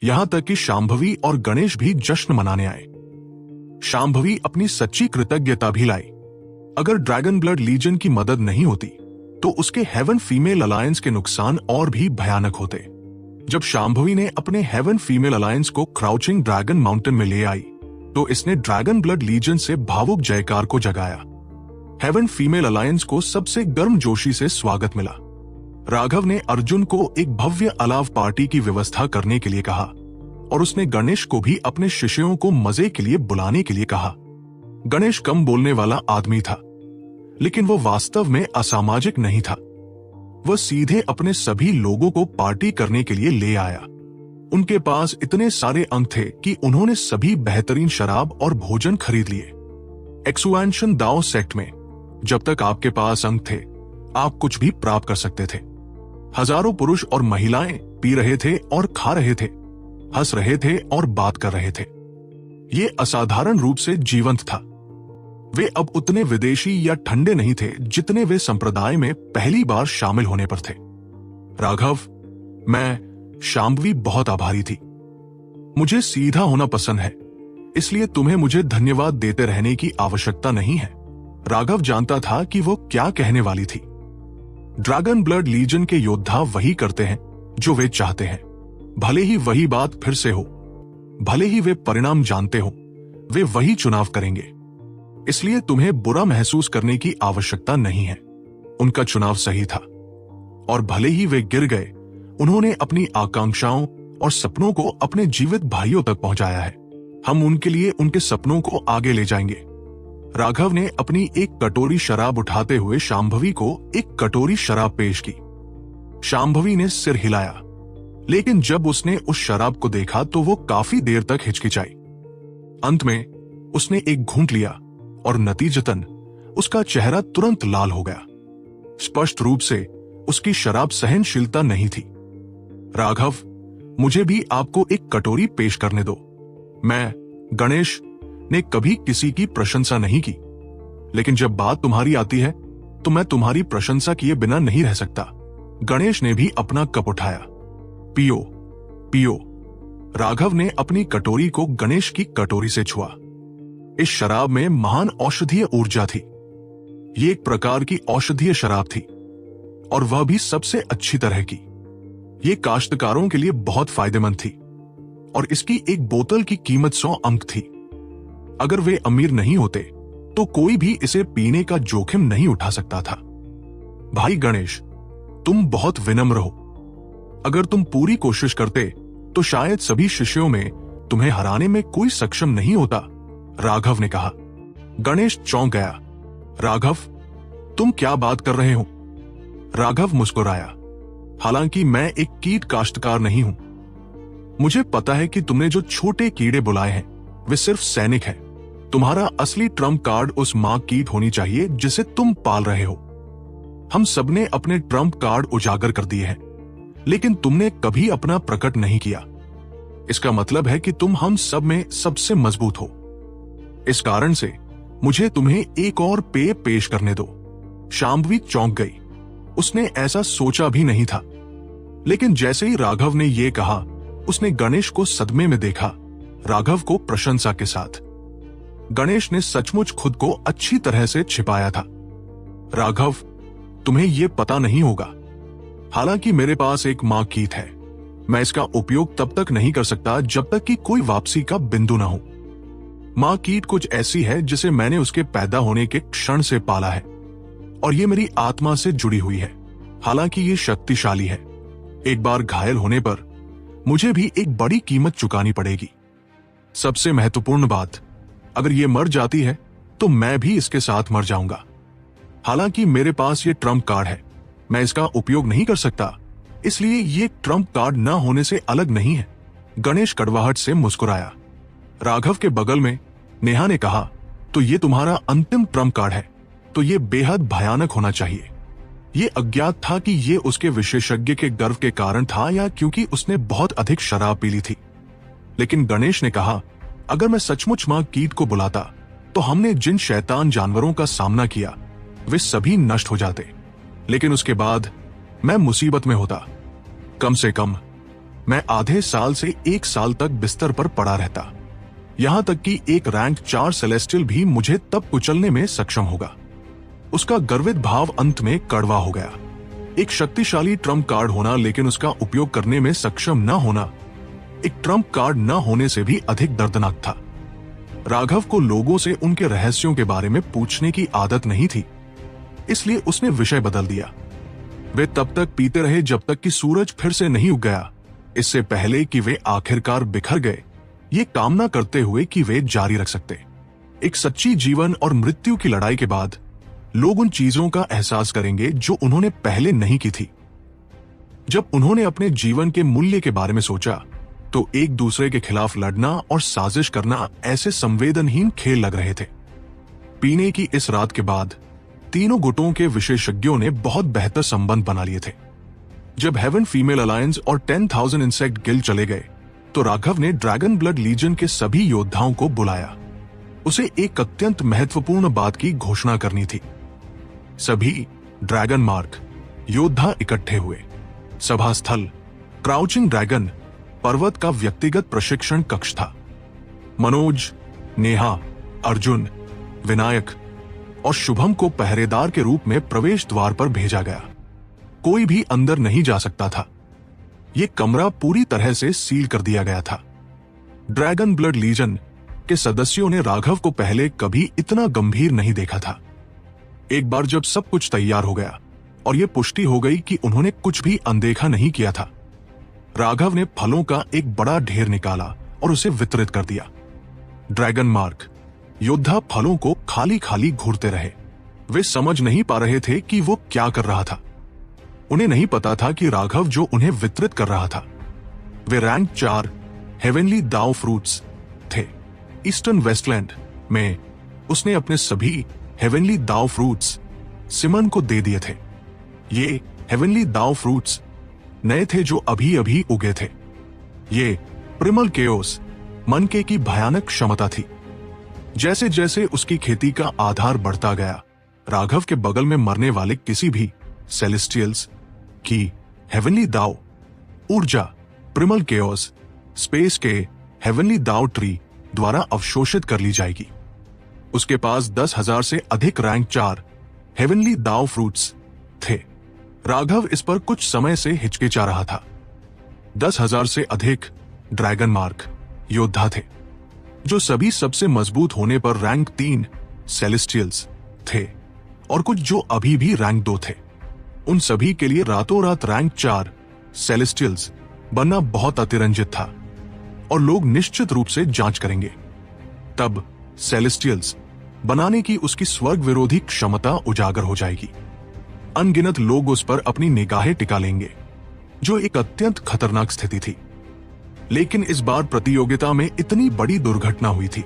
यहां तक कि शांभवी और गणेश भी जश्न मनाने आए। शांभवी अपनी सच्ची कृतज्ञता भी लाई। अगर ड्रैगन ब्लड लीजन की मदद नहीं होती तो उसके हेवन फीमेल अलायंस के नुकसान और भी भयानक होते। जब शांभवी ने अपने हेवन फीमेल अलायंस को क्राउचिंग ड्रैगन माउंटेन में ले आई तो इसने ड्रैगन ब्लड लीजन से भावुक जयकार को जगाया। हेवन फीमेल अलायंस को सबसे गर्मजोशी से स्वागत मिला। राघव ने अर्जुन को एक भव्य अलाव पार्टी की व्यवस्था करने के लिए कहा और उसने गणेश को भी अपने शिष्यों को मजे के लिए बुलाने के लिए कहा। गणेश कम बोलने वाला आदमी था, लेकिन वो वास्तव में असामाजिक नहीं था। वह सीधे अपने सभी लोगों को पार्टी करने के लिए ले आया। उनके पास इतने सारे अंक थे कि उन्होंने सभी बेहतरीन शराब और भोजन खरीद लिए। एक्सुएंशन दाओ सेक्ट में जब तक आपके पास अंक थे आप कुछ भी प्राप्त कर सकते थे। हजारों पुरुष और महिलाएं पी रहे थे और खा रहे थे, हंस रहे थे और बात कर रहे थे। ये असाधारण रूप से जीवंत था। वे अब उतने विदेशी या ठंडे नहीं थे जितने वे संप्रदाय में पहली बार शामिल होने पर थे। राघव, मैं शांभवी बहुत आभारी थी। मुझे सीधा होना पसंद है, इसलिए तुम्हें मुझे धन्यवाद देते रहने की आवश्यकता नहीं है। राघव जानता था कि वो क्या कहने वाली थी। ड्रैगन ब्लड लीजन के योद्धा वही करते हैं जो वे चाहते हैं, भले ही वही बात फिर से हो, भले ही वे परिणाम जानते हो, वे वही चुनाव करेंगे। इसलिए तुम्हें बुरा महसूस करने की आवश्यकता नहीं है। उनका चुनाव सही था और भले ही वे गिर गए, उन्होंने अपनी आकांक्षाओं और सपनों को अपने जीवित भाइयों तक पहुंचाया है। हम उनके लिए उनके सपनों को आगे ले जाएंगे। राघव ने अपनी एक कटोरी शराब उठाते हुए शांभवी को एक कटोरी शराब पेश की। शांभवी ने सिर हिलाया, लेकिन जब उसने उस शराब को देखा तो वो काफी देर तक हिचकिचाई। अंत में उसने एक घूंट लिया और नतीजतन उसका चेहरा तुरंत लाल हो गया। स्पष्ट रूप से उसकी शराब सहनशीलता नहीं थी। राघव, मुझे भी आपको एक कटोरी पेश करने दो। मैं, गणेश, ने कभी किसी की प्रशंसा नहीं की, लेकिन जब बात तुम्हारी आती है तो मैं तुम्हारी प्रशंसा किए बिना नहीं रह सकता। गणेश ने भी अपना कप उठाया। पियो, पियो। राघव ने अपनी कटोरी को गणेश की कटोरी से छुआ। इस शराब में महान औषधीय ऊर्जा थी। ये एक प्रकार की औषधीय शराब थी और वह भी सबसे अच्छी तरह की। ये काश्तकारों के लिए बहुत फायदेमंद थी और इसकी एक बोतल की कीमत 100 अंक थी। अगर वे अमीर नहीं होते तो कोई भी इसे पीने का जोखिम नहीं उठा सकता था। भाई गणेश, तुम बहुत विनम्र हो। अगर तुम पूरी कोशिश करते तो शायद सभी शिष्यों में तुम्हें हराने में कोई सक्षम नहीं होता, राघव ने कहा। गणेश चौंक गया। राघव, तुम क्या बात कर रहे हो? राघव मुस्कुराया। हालांकि मैं एक कीट काश्तकार नहीं हूं। मुझे पता है कि तुमने जो छोटे कीड़े बुलाए हैं वे सिर्फ सैनिक हैं। तुम्हारा असली ट्रम्प कार्ड उस मां कीट होनी चाहिए जिसे तुम पाल रहे हो। हम सबने अपने ट्रम्प कार्ड उजागर कर दिए हैं, लेकिन तुमने कभी अपना प्रकट नहीं किया। इसका मतलब है कि तुम हम सब में सबसे मजबूत हो। इस कारण से मुझे तुम्हें एक और पेय पेश करने दो। शांभवी चौंक गई। उसने ऐसा सोचा भी नहीं था, लेकिन जैसे ही राघव ने यह कहा उसने गणेश को सदमे में देखा, राघव को प्रशंसा के साथ। गणेश ने सचमुच खुद को अच्छी तरह से छिपाया था। राघव, तुम्हें यह पता नहीं होगा, हालांकि मेरे पास एक मां कीट है। मैं इसका उपयोग तब तक नहीं कर सकता जब तक कि कोई वापसी का बिंदु न हो। मां कीट कुछ ऐसी है जिसे मैंने उसके पैदा होने के क्षण से पाला है और ये मेरी आत्मा से जुड़ी हुई है। हालांकि ये शक्तिशाली है। एक बार घायल होने पर मुझे भी एक बड़ी कीमत चुकानी पड़ेगी। सबसे महत्वपूर्ण बात, अगर ये मर जाती है तो मैं भी इसके साथ मर जाऊंगा। हालांकि मेरे पास ये ट्रम्प कार्ड है, मैं इसका उपयोग नहीं कर सकता, इसलिए ये ट्रम्प कार्ड न होने से अलग नहीं है। गणेश कड़वाहट से मुस्कुराया। राघव के बगल में नेहा ने कहा, तो ये तुम्हारा अंतिम ट्रम्प कार्ड है, तो ये बेहद भयानक होना चाहिए। ये अज्ञात था कि ये उसके विशेषज्ञ के गर्व के कारण था या क्योंकि उसने बहुत अधिक शराब पी ली थी। लेकिन गणेश ने कहा, अगर मैं सचमुच मां कीट को बुलाता तो हमने जिन शैतान जानवरों का सामना किया वे सभी नष्ट हो जाते, लेकिन उसके बाद मैं मुसीबत में होता। कम से कम मैं आधे साल से 1 साल तक बिस्तर पर पड़ा रहता, यहां तक कि एक रैंक 4 सेलेस्टियल भी मुझे तब कुचलने में सक्षम होगा। उसका गर्वित भाव अंत में कड़वा हो गया। एक शक्तिशाली ट्रम्प कार्ड होना, लेकिन उसका उपयोग करने में सक्षम न होना एक ट्रम्प कार्ड न होने से भी अधिक दर्दनाक था। राघव को लोगों से उनके रहस्यों के बारे में पूछने की आदत नहीं थी, इसलिए उसने विषय बदल दिया। वे तब तक पीते रहे जब तक कि सूरज फिर से नहीं उग गया, इससे पहले कि वे आखिरकार बिखर गए, ये कामना करते हुए कि वे जारी रख सकते। एक सच्ची जीवन और मृत्यु की लड़ाई के बाद लोग उन चीजों का एहसास करेंगे जो उन्होंने पहले नहीं की थी। जब उन्होंने अपने जीवन के मूल्य के बारे में सोचा तो एक दूसरे के खिलाफ लड़ना और साजिश करना ऐसे संवेदनहीन खेल लग रहे थे। पीने की इस रात के बाद तीनों गुटों के विशेषज्ञों ने बहुत बेहतर संबंध बना लिए थे। जब हेवन फीमेल अलायंस और 10,000 इंसेक्ट गिल्ड चले गए तो राघव ने ड्रैगन ब्लड लीजन के सभी योद्धाओं को बुलाया। उसे एक अत्यंत महत्वपूर्ण बात की घोषणा करनी थी। सभी ड्रैगन मार्क योद्धा इकट्ठे हुए। सभा स्थल क्राउचिंग ड्रैगन पर्वत का व्यक्तिगत प्रशिक्षण कक्ष था। मनोज, नेहा, अर्जुन, विनायक और शुभम को पहरेदार के रूप में प्रवेश द्वार पर भेजा गया। कोई भी अंदर नहीं जा सकता था। यह कमरा पूरी तरह से सील कर दिया गया था। ड्रैगन ब्लड लीजन के सदस्यों ने राघव को पहले कभी इतना गंभीर नहीं देखा था। एक बार जब सब कुछ तैयार हो गया और यह पुष्टि हो गई कि उन्होंने कुछ भी अनदेखा नहीं किया था, राघव ने फलों का एक बड़ा ढेर निकाला और उसे वितरित कर दिया। ड्रैगन मार्क योद्धा फलों को खाली खाली घूरते रहे। वे समझ नहीं पा रहे थे कि वो क्या कर रहा था। उन्हें नहीं पता था कि राघव जो उन्हें वितरित कर रहा था वे रैंक 4 हेवनली दाव फ्रूट्स थे। ईस्टर्न वेस्टलैंड में उसने अपने सभी हेवनली दाव फ्रूट्स सिमन को दे दिए थे। ये हेवनली दाव फ्रूट्स नए थे जो अभी अभी उगे थे। ये प्रिमल केओस मनके की भयानक क्षमता थी। जैसे जैसे उसकी खेती का आधार बढ़ता गया, राघव के बगल में मरने वाले किसी भी सेलेस्टियल्स की हेवनली दाव ऊर्जा प्रिमल केओस स्पेस के हेवनली दाव ट्री द्वारा अवशोषित कर ली जाएगी। उसके पास 10,000 से अधिक रैंक 4 हेवनली दाव फ्रूट्स थे। राघव इस पर कुछ समय से हिचकिचा रहा था। 10,000 से अधिक ड्रैगन मार्क योद्धा थे, जो सभी सबसे मजबूत होने पर रैंक 3 सेलेस्टियल्स थे और कुछ जो अभी भी रैंक 2 थे। उन सभी के लिए रातों रात रैंक 4 सेलेस्टियल्स बनना बहुत अतिरंजित था और लोग निश्चित रूप से जांच करेंगे। तब सेलेस्टियल्स बनाने की उसकी स्वर्ग विरोधी क्षमता उजागर हो जाएगी। अनगिनत लोग उस पर अपनी निगाहें टिका लेंगे, जो एक अत्यंत खतरनाक स्थिति थी। लेकिन इस बार प्रतियोगिता में इतनी बड़ी दुर्घटना हुई थी।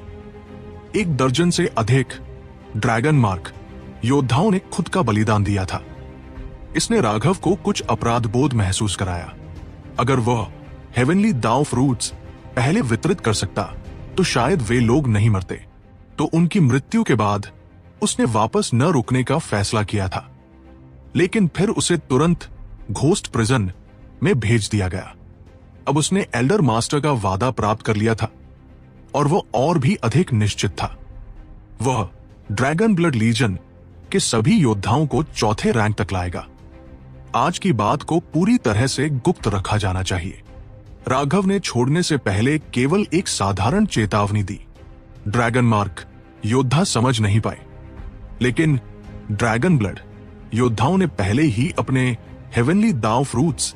1 दर्जन से अधिक ड्रैगन मार्क योद्धाओं ने खुद का बलिदान दिया था। इसने राघव को कुछ अपराध बोध महसूस कराया। अगर वह हेवनली दाव फ्रूट्स पहले वितरित कर सकता तो शायद वे लोग नहीं मरते। तो उनकी मृत्यु के बाद उसने वापस न रुकने का फैसला किया था, लेकिन फिर उसे तुरंत घोस्ट प्रिजन में भेज दिया गया। अब उसने एल्डर मास्टर का वादा प्राप्त कर लिया था और वह और भी अधिक निश्चित था। वह ड्रैगन ब्लड लीजन के सभी योद्धाओं को चौथे रैंक तक लाएगा। आज की बात को पूरी तरह से गुप्त रखा जाना चाहिए। राघव ने छोड़ने से पहले केवल एक साधारण चेतावनी दी। ड्रैगन मार्क योद्धा समझ नहीं पाए, लेकिन ड्रैगन ब्लड योद्धाओं ने पहले ही अपने हेवनली दाव फ्रूट्स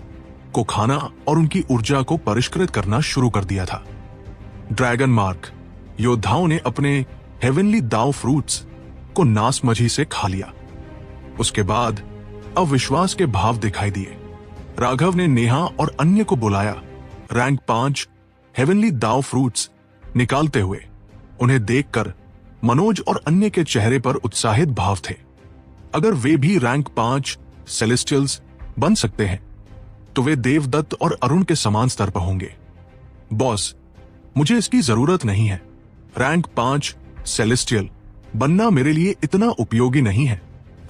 को खाना और उनकी ऊर्जा को परिष्कृत करना शुरू कर दिया था। ड्रैगन मार्क योद्धाओं ने अपने हेवनली दाव फ्रूट्स को नासमझी से खा लिया। उसके बाद अविश्वास के भाव दिखाई दिए। राघव ने नेहा और अन्य को बुलाया। रैंक 5 हेवनली दाव फ्रूट्स निकालते हुए उन्हें देखकर मनोज और अन्य के चेहरे पर उत्साहित भाव थे। अगर वे भी रैंक 5 सेलेस्टियल्स बन सकते हैं तो वे देवदत्त और अरुण के समान स्तर पर होंगे। बॉस, मुझे इसकी जरूरत नहीं है। रैंक 5 सेलेस्टियल बनना मेरे लिए इतना उपयोगी नहीं है,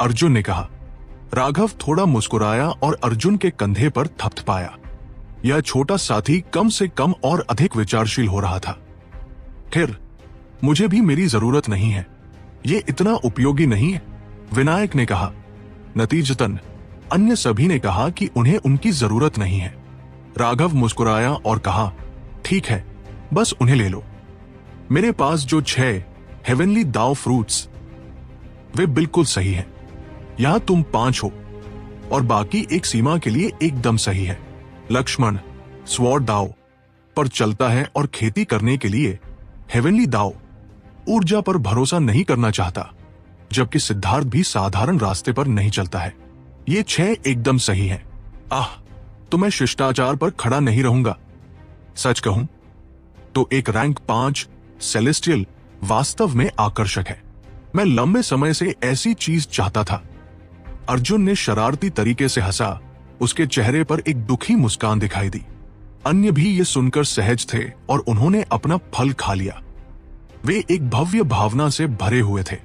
अर्जुन ने कहा। राघव थोड़ा मुस्कुराया और अर्जुन के कंधे पर थपथपाया। यह छोटा साथी कम से कम और अधिक विचारशील हो रहा था। खैर, मुझे भी मेरी जरूरत नहीं है, ये इतना उपयोगी नहीं है, विनायक ने कहा। नतीजतन अन्य सभी ने कहा कि उन्हें उनकी जरूरत नहीं है। राघव मुस्कुराया और कहा, ठीक है, बस उन्हें ले लो। मेरे पास जो 6 हेवनली दाव फ्रूट्स, वे बिल्कुल सही हैं। यहां तुम 5 हो और बाकी एक सीमा के लिए एकदम सही है। लक्ष्मण स्वॉर्ड दाव पर चलता है और खेती करने के लिए हेवनली दाव ऊर्जा पर भरोसा नहीं करना चाहता, जबकि सिद्धार्थ भी साधारण रास्ते पर नहीं चलता है। ये 6 एकदम सही हैं। तो मैं शिष्टाचार पर खड़ा नहीं रहूंगा। सच कहूं तो एक रैंक 5 सेलेस्टियल वास्तव में आकर्षक है। मैं लंबे समय से ऐसी चीज चाहता था। अर्जुन ने शरारती तरीके से हंसा। उसके चेहरे पर एक दुखी मुस्कान दिखाई दी। अन्य भी ये सुनकर सहज थे और उन्होंने अपना फल खा लिया। वे एक भव्य भावना से भरे हुए थे।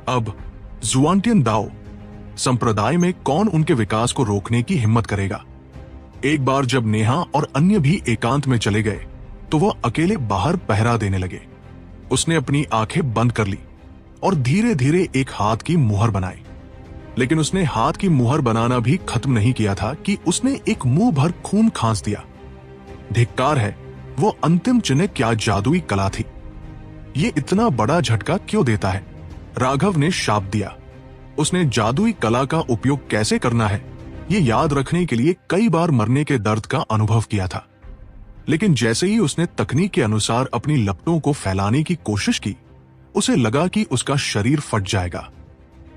अब जुआंटियन दाओ संप्रदाय में कौन उनके विकास को रोकने की हिम्मत करेगा? एक बार जब नेहा और अन्य भी एकांत में चले गए तो वह अकेले बाहर पहरा देने लगे। उसने अपनी आंखें बंद कर ली और धीरे धीरे एक हाथ की मुहर बनाई। लेकिन उसने हाथ की मुहर बनाना भी खत्म नहीं किया था कि उसने एक मुंह भर खून खांस दिया। धिक्कार है, वो अंतिम चिन्ह क्या जादुई कला थी। ये इतना बड़ा झटका क्यों देता है? राघव ने शाप दिया। उसने जादुई कला का उपयोग कैसे करना है ये याद रखने के लिए कई बार मरने के दर्द का अनुभव किया था। लेकिन जैसे ही उसने तकनीक के अनुसार अपनी लपटों को फैलाने की कोशिश की, उसे लगा कि उसका शरीर फट जाएगा।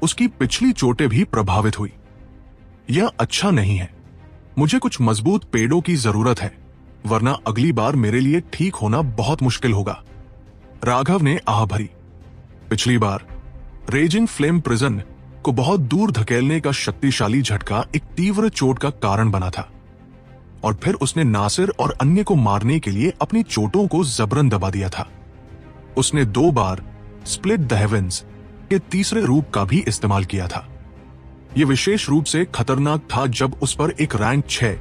उसकी पिछली चोटें भी प्रभावित हुई। यह अच्छा नहीं है। मुझे कुछ मजबूत पेड़ों की जरूरत है, वरना अगली बार मेरे लिए ठीक होना बहुत मुश्किल होगा। राघव ने आह भरी। पिछली बार रेजिंग फ्लेम प्रिजन को बहुत दूर धकेलने का शक्तिशाली झटका एक तीव्र चोट का कारण बना था, और फिर उसने नासिर और अन्य को मारने के लिए अपनी चोटों को जबरन दबा दिया था। उसने 2 बार स्प्लिट द हेवेंस के तीसरे रूप का भी इस्तेमाल किया था। यह विशेष रूप से खतरनाक था जब उस पर एक रैंक 6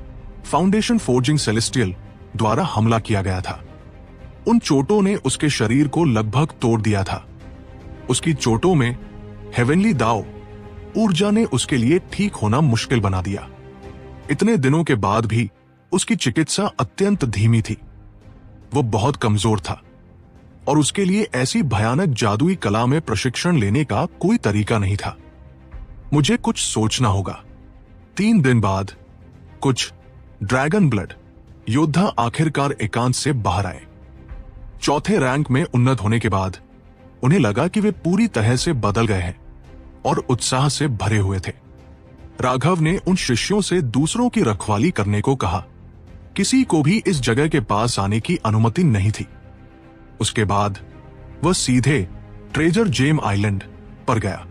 फाउंडेशन फोर्जिंग सेलेस्टियल द्वारा हमला किया गया था। उन चोटों ने उसके शरीर को लगभग तोड़ दिया था। उसकी चोटों में हेवनली दाव ऊर्जा ने उसके लिए ठीक होना मुश्किल बना दिया। इतने दिनों के बाद भी उसकी चिकित्सा अत्यंत धीमी थी। वो बहुत कमजोर था और उसके लिए ऐसी भयानक जादुई कला में प्रशिक्षण लेने का कोई तरीका नहीं था। मुझे कुछ सोचना होगा। 3 दिन बाद कुछ ड्रैगन ब्लड योद्धा आखिरकार एकांत से बाहर आए। चौथे रैंक में उन्नत होने के बाद उन्हें लगा कि वे पूरी तरह से बदल गए हैं और उत्साह से भरे हुए थे। राघव ने उन शिष्यों से दूसरों की रखवाली करने को कहा। किसी को भी इस जगह के पास आने की अनुमति नहीं थी। उसके बाद वह सीधे ट्रेजर जेम आइलैंड पर गया।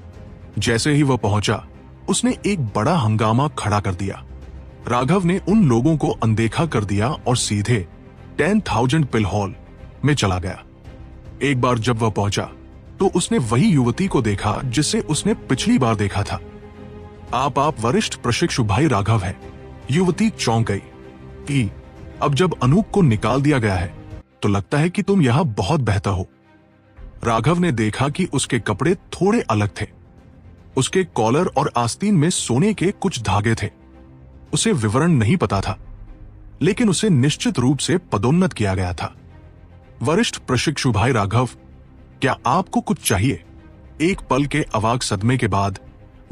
जैसे ही वह पहुंचा, उसने एक बड़ा हंगामा खड़ा कर दिया। राघव ने उन लोगों को अनदेखा कर दिया और सीधे 10,000 पिल हॉल में चला गया। एक बार जब वह पहुंचा तो उसने वही युवती को देखा जिसे उसने पिछली बार देखा था। आप वरिष्ठ प्रशिक्षु भाई राघव हैं। युवती चौंक गई कि अब जब अनूप को निकाल दिया गया है तो लगता है कि तुम यहां बहुत बेहतर हो। राघव ने देखा कि उसके कपड़े थोड़े अलग थे। उसके कॉलर और आस्तीन में सोने के कुछ धागे थे। उसे विवरण नहीं पता था, लेकिन उसे निश्चित रूप से पदोन्नत किया गया था। वरिष्ठ प्रशिक्षु भाई राघव, क्या आपको कुछ चाहिए? एक पल के अवाक सदमे के बाद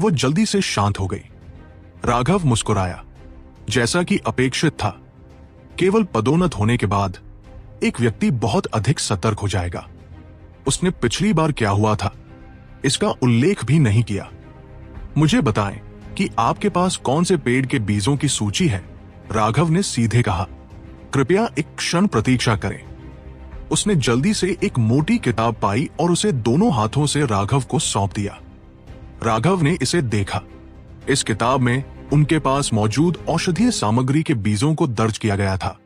वो जल्दी से शांत हो गई। राघव मुस्कुराया। जैसा कि अपेक्षित था, केवल पदोन्नत होने के बाद एक व्यक्ति बहुत अधिक सतर्क हो जाएगा। उसने पिछली बार क्या हुआ था इसका उल्लेख भी नहीं किया। मुझे बताएं कि आपके पास कौन से पेड़ के बीजों की सूची है? राघव ने सीधे कहा। कृपया एक क्षण प्रतीक्षा करें। उसने जल्दी से एक मोटी किताब पाई और उसे दोनों हाथों से राघव को सौंप दिया। राघव ने इसे देखा। इस किताब में उनके पास मौजूद औषधीय सामग्री के बीजों को दर्ज किया गया था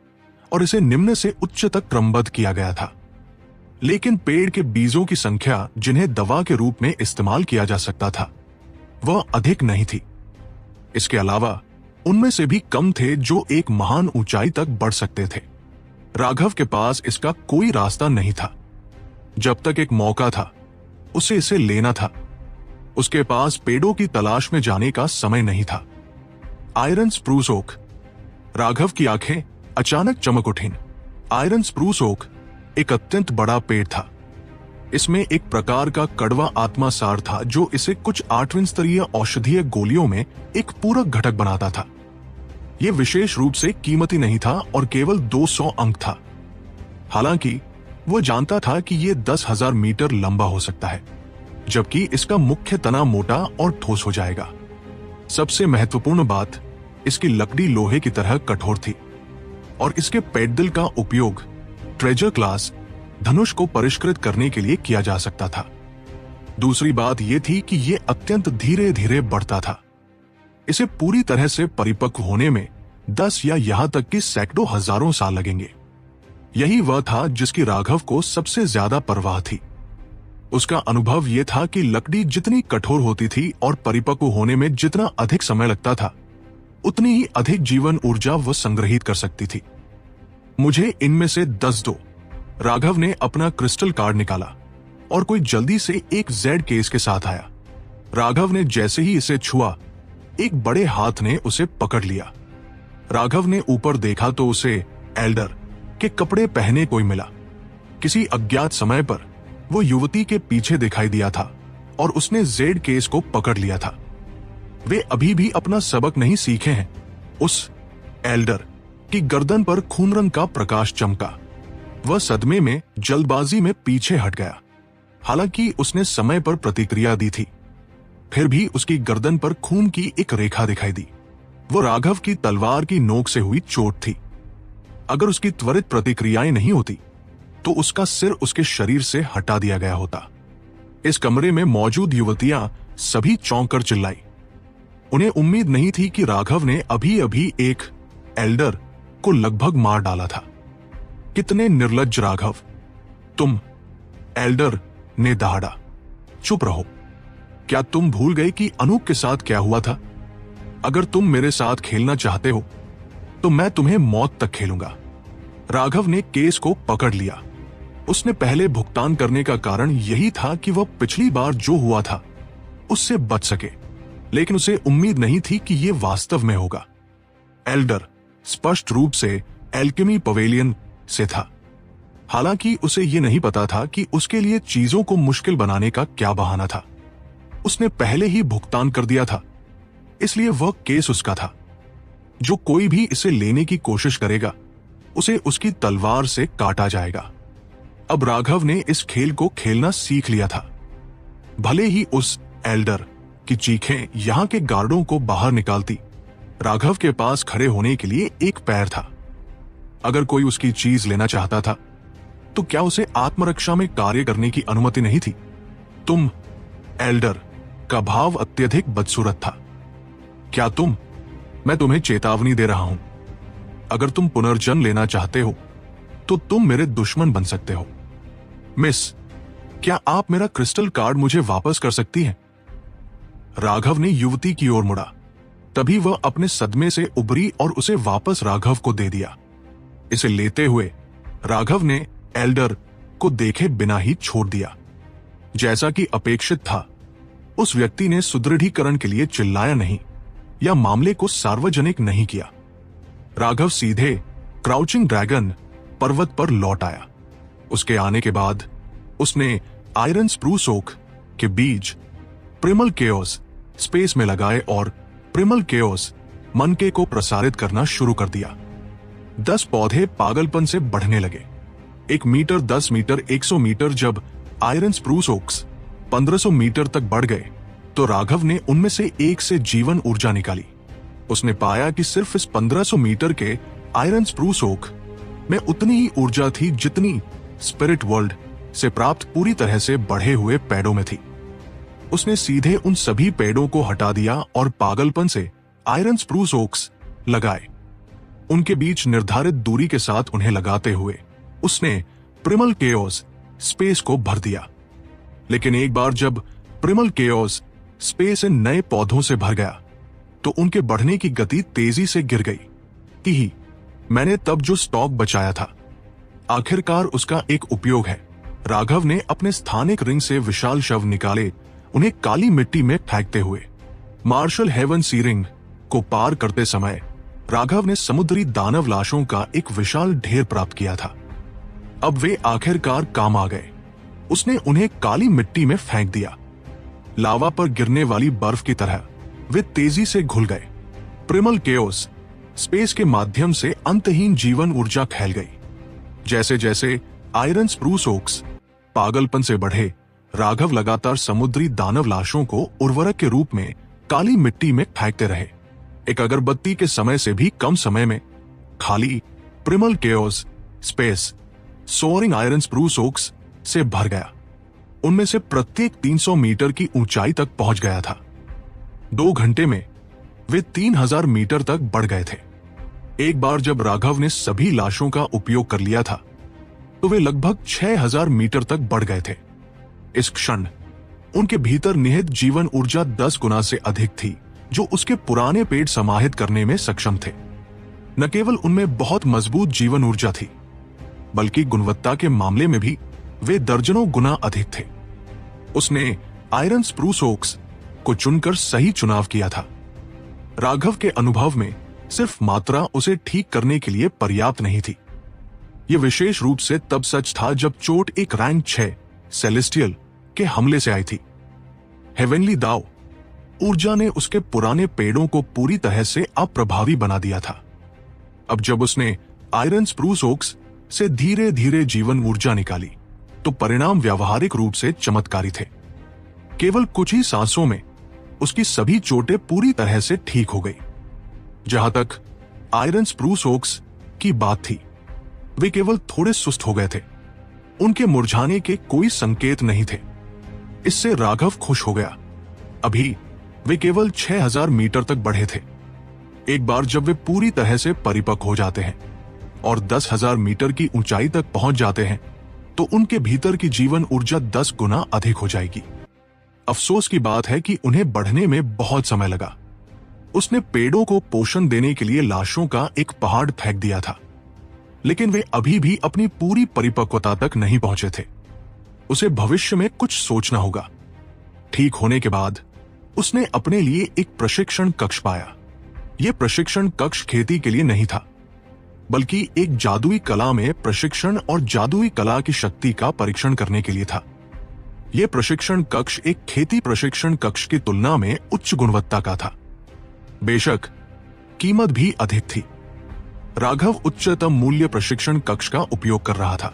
और इसे निम्न से उच्च तक क्रमबद्ध किया गया था। लेकिन पेड़ के बीजों की संख्या जिन्हें दवा के रूप में इस्तेमाल किया जा सकता था, वह अधिक नहीं थी। इसके अलावा उनमें से भी कम थे जो एक महान ऊंचाई तक बढ़ सकते थे। राघव के पास इसका कोई रास्ता नहीं था। जब तक एक मौका था, उसे इसे लेना था। उसके पास पेड़ों की तलाश में जाने का समय नहीं था। Iron spruce okay. राघव की आंखें अचानक चमक उठीं। आयरन स्प्रूस ओक एक अत्यंत बड़ा पेड़ था। इसमें एक प्रकार का कड़वा आत्मा सार था जो इसे कुछ 8वीं स्तरीय औषधीय गोलियों में एक पूरक घटक बनाता था। यह विशेष रूप से कीमती नहीं था और केवल 200 अंक था। हालांकि वह जानता था कि यह 10,000 मीटर लंबा हो सकता है, जबकि इसका मुख्य तना मोटा और ठोस हो जाएगा। सबसे महत्वपूर्ण बात, इसकी लकड़ी लोहे की तरह कठोर थी और इसके पैडल का उपयोग ट्रेजर क्लास धनुष को परिष्कृत करने के लिए किया जा सकता था। दूसरी बात यह थी कि यह अत्यंत धीरे धीरे बढ़ता था। इसे पूरी तरह से परिपक्व होने में 10 या यहां तक कि सैकड़ों हजारों साल लगेंगे। यही वह था जिसकी राघव को सबसे ज्यादा परवाह थी। उसका अनुभव यह था कि लकड़ी जितनी कठोर होती थी और परिपक्व होने में जितना अधिक समय लगता था, उतनी ही अधिक जीवन ऊर्जा वह संग्रहित कर सकती थी। मुझे इनमें से 10 दो। राघव ने अपना क्रिस्टल कार्ड निकाला और कोई जल्दी से एक जेड केस के साथ आया। राघव ने जैसे ही इसे छुआ, एक बड़े हाथ ने उसे पकड़ लिया। राघव ने ऊपर देखा तो उसे एल्डर के कपड़े पहने कोई मिला। किसी अज्ञात समय पर वो युवती के पीछे दिखाई दिया था और उसने जेड केस को पकड़ लिया था। वे अभी भी अपना सबक नहीं सीखे हैं। उस एल्डर की गर्दन पर खून रंग का प्रकाश चमका। वह सदमे में जल्दबाजी में पीछे हट गया। हालांकि उसने समय पर प्रतिक्रिया दी थी, फिर भी उसकी गर्दन पर खून की एक रेखा दिखाई दी। वो राघव की तलवार की नोक से हुई चोट थी। अगर उसकी त्वरित प्रतिक्रियाएं नहीं होती तो उसका सिर उसके शरीर से हटा दिया गया होता। इस कमरे में मौजूद युवतियां सभी चौंक कर चिल्लाई। उन्हें उम्मीद नहीं थी कि राघव ने अभी अभी एक एल्डर को लगभग मार डाला था। कितने निर्लज्ज राघव! तुम! एल्डर ने दहाड़ा। चुप रहो। क्या तुम भूल गए कि अनूप के साथ क्या हुआ था? अगर तुम मेरे साथ खेलना चाहते हो तो मैं तुम्हें मौत तक खेलूंगा। राघव ने केस को पकड़ लिया। उसने पहले भुगतान करने का कारण यही था कि वह पिछली बार जो हुआ था उससे बच सके, लेकिन उसे उम्मीद नहीं थी कि यह वास्तव में होगा। एल्डर स्पष्ट रूप से एल्केमी पवेलियन से था। हालांकि उसे यह नहीं पता था कि उसके लिए चीजों को मुश्किल बनाने का क्या बहाना था। उसने पहले ही भुगतान कर दिया था, इसलिए वह केस उसका था। जो कोई भी इसे लेने की कोशिश करेगा उसे उसकी तलवार से काटा जाएगा। अब राघव ने इस खेल को खेलना सीख लिया था। भले ही उस एल्डर की चीखें यहां के गार्डों को बाहर निकालती, राघव के पास खड़े होने के लिए एक पैर था। अगर कोई उसकी चीज लेना चाहता था तो क्या उसे आत्मरक्षा में कार्य करने की अनुमति नहीं थी? तुम! एल्डर का भाव अत्यधिक बदसूरत था। क्या तुम? मैं तुम्हें चेतावनी दे रहा हूं। अगर तुम पुनर्जन्म लेना चाहते हो तो तुम मेरे दुश्मन बन सकते हो। मिस, क्या आप मेरा क्रिस्टल कार्ड मुझे वापस कर सकती हैं? राघव ने युवती की ओर मुड़ा। तभी वह अपने सदमे से उबरी और उसे वापस राघव को दे दिया। इसे लेते हुए राघव ने एल्डर को देखे बिना ही छोड़ दिया। जैसा कि अपेक्षित था, उस व्यक्ति ने सुदृढ़ीकरण के लिए चिल्लाया नहीं या मामले को सार्वजनिक नहीं किया। राघव सीधे क्राउचिंग ड्रैगन पर्वत पर लौट आया। उसके आने के बाद उसने आयरन स्प्रूस ओक के बीज प्रिमल केओस स्पेस में लगाए और प्रिमल केओस मनके को प्रसारित करना शुरू कर दिया। 10 पौधे पागलपन से बढ़ने लगे। 1 मीटर, 10 मीटर, 100 मीटर। जब आयरन स्प्रूस ओक्स 1500 मीटर तक बढ़ गए तो राघव ने उनमें से एक से जीवन ऊर्जा निकाली। उसने पाया कि सिर्फ इस 1500 मीटर के आयरन स्प्रूस ओक में उतनी ही ऊर्जा थी जितनी स्पिरिट वर्ल्ड से प्राप्त पूरी तरह से बढ़े हुए पेड़ों में थी। उसने सीधे उन सभी पेड़ों को हटा दिया और पागलपन से आयरन स्प्रूस ओक्स लगाए। उनके बीच निर्धारित दूरी के साथ उन्हें लगाते हुए उसने प्रिमल केओस स्पेस को भर दिया। लेकिन एक बार जब प्रिमल केओस स्पेस इन नए पौधों से भर गया तो उनके बढ़ने की गति तेजी से गिर गई। ही मैंने तब जो स्टॉक बचाया था, आखिरकार उसका एक उपयोग है। राघव ने अपने स्थानिक रिंग से विशाल शव निकाले, उन्हें काली मिट्टी में फेंकते हुए। मार्शल हेवन सी रिंग को पार करते समय राघव ने समुद्री दानव लाशों का एक विशाल ढेर प्राप्त किया था। अब वे आखिरकार काम आ गए। उसने उन्हें काली मिट्टी में फेंक दिया। लावा पर गिरने वाली बर्फ की तरह वे तेजी से घुल गए। प्रिमल केओस स्पेस के माध्यम से अंतहीन जीवन ऊर्जा फैल गई। जैसे जैसे आयरन स्प्रूस ओक्स पागलपन से बढ़े, राघव लगातार समुद्री दानव लाशों को उर्वरक के रूप में काली मिट्टी में फेंकते रहे। एक अगरबत्ती के समय से भी कम समय में खाली primal chaos space soaring iron spruce oaks से भर गया। उनमें से प्रत्येक 300 मीटर की ऊंचाई तक पहुंच गया था। 2 घंटे में वे 3000 मीटर तक बढ़ गए थे। एक बार जब राघव ने सभी लाशों का उपयोग कर लिया था, तो वे लगभग 6000 मीटर तक बढ़ गए थे। इस क्षण उनके भीतर निहित जीवन ऊर्जा 10 गुना से अधिक थी, जो उसके पुराने पेट समाहित करने में सक्षम थे। न केवल उनमें बहुत मजबूत जीवन ऊर्जा थी, बल्कि गुणवत्ता के मामले में भी वे दर्जनों गुना अधिक थे। उसने आयरन स्प्रूस ओक्स को चुनकर सही चुनाव किया था। राघव के अनुभव में सिर्फ मात्रा उसे ठीक करने के लिए पर्याप्त नहीं थी। यह विशेष रूप से तब सच था जब चोट एक रैंक 6 सेलेस्टियल के हमले से आई थी। हेवनली दाव ऊर्जा ने उसके पुराने पेड़ों को पूरी तरह से अप्रभावी बना दिया था। अब जब उसने आयरन स्प्रूस ओक्स से धीरे धीरे जीवन ऊर्जा निकाली, तो परिणाम व्यावहारिक रूप से चमत्कारी थे। केवल कुछ ही सांसों में उसकी सभी चोटें पूरी तरह से ठीक हो गई। जहां तक आयरन स्प्रूस ओक्स की बात थी, वे केवल थोड़े सुस्त हो गए थे। उनके मुरझाने के कोई संकेत नहीं थे। इससे राघव खुश हो गया। अभी वे केवल 6000 मीटर तक बढ़े थे। एक बार जब वे पूरी तरह से परिपक्व हो जाते हैं और 10,000 मीटर की ऊंचाई तक पहुंच जाते हैं, तो उनके भीतर की जीवन ऊर्जा 10 गुना अधिक हो जाएगी। अफसोस की बात है कि उन्हें बढ़ने में बहुत समय लगा। उसने पेड़ों को पोषण देने के लिए लाशों का एक पहाड़ फेंक दिया था, लेकिन वे अभी भी अपनी पूरी परिपक्वता तक नहीं पहुंचे थे। उसे भविष्य में कुछ सोचना होगा। ठीक होने के बाद उसने अपने लिए एक प्रशिक्षण कक्ष पाया। यह प्रशिक्षण कक्ष खेती के लिए नहीं था, बल्कि एक जादुई कला में प्रशिक्षण और जादुई कला की शक्ति का परीक्षण करने के लिए था। यह प्रशिक्षण कक्ष एक खेती प्रशिक्षण कक्ष की तुलना में उच्च गुणवत्ता का था। बेशक कीमत भी अधिक थी। राघव उच्चतम मूल्य प्रशिक्षण कक्ष का उपयोग कर रहा था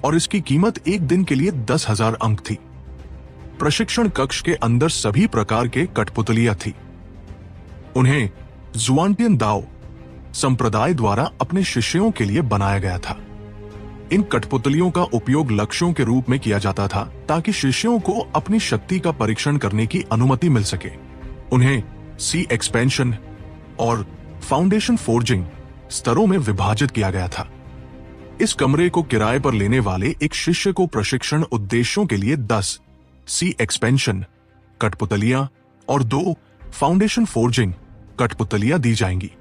और इसकी कीमत एक दिन के लिए 10,000 अंक थी। प्रशिक्षण कक्ष के अंदर सभी प्रकार के कठपुतलियां थी। उन्हें जुआनटियन दाओ संप्रदाय द्वारा अपने शिष्यों के लिए बनाया गया था। इन कठपुतलियों का उपयोग लक्ष्यों के रूप में किया जाता था, ताकि शिष्यों को अपनी शक्ति का परीक्षण करने की अनुमति मिल सके। उन्हें सी एक्सपेंशन और फाउंडेशन फोर्जिंग स्तरों में विभाजित किया गया था। इस कमरे को किराए पर लेने वाले एक शिष्य को प्रशिक्षण उद्देश्यों के लिए 10 सी एक्सपेंशन कठपुतलियां और 2 फाउंडेशन फोर्जिंग कठपुतलियां दी जाएंगी।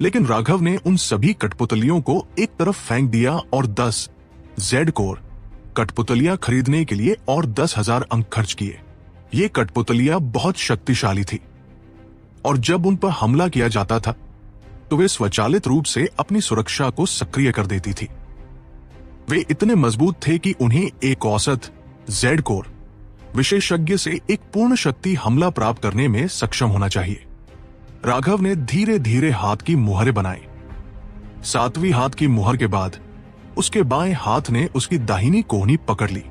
लेकिन राघव ने उन सभी कठपुतलियों को एक तरफ फेंक दिया और 10 जेड कोर कठपुतलियां खरीदने के लिए और 10,000 अंक खर्च किए। ये कठपुतलियां बहुत शक्तिशाली थी और जब उन पर हमला किया जाता था, तो वे स्वचालित रूप से अपनी सुरक्षा को सक्रिय कर देती थी। वे इतने मजबूत थे कि उन्हें एक औसत जेड कोर विशेषज्ञ से एक पूर्ण शक्ति हमला प्राप्त करने में सक्षम होना चाहिए। राघव ने धीरे धीरे हाथ की मुहरें बनाई। 7वीं हाथ की मुहर के बाद उसके बाएं हाथ ने उसकी दाहिनी कोहनी पकड़ ली।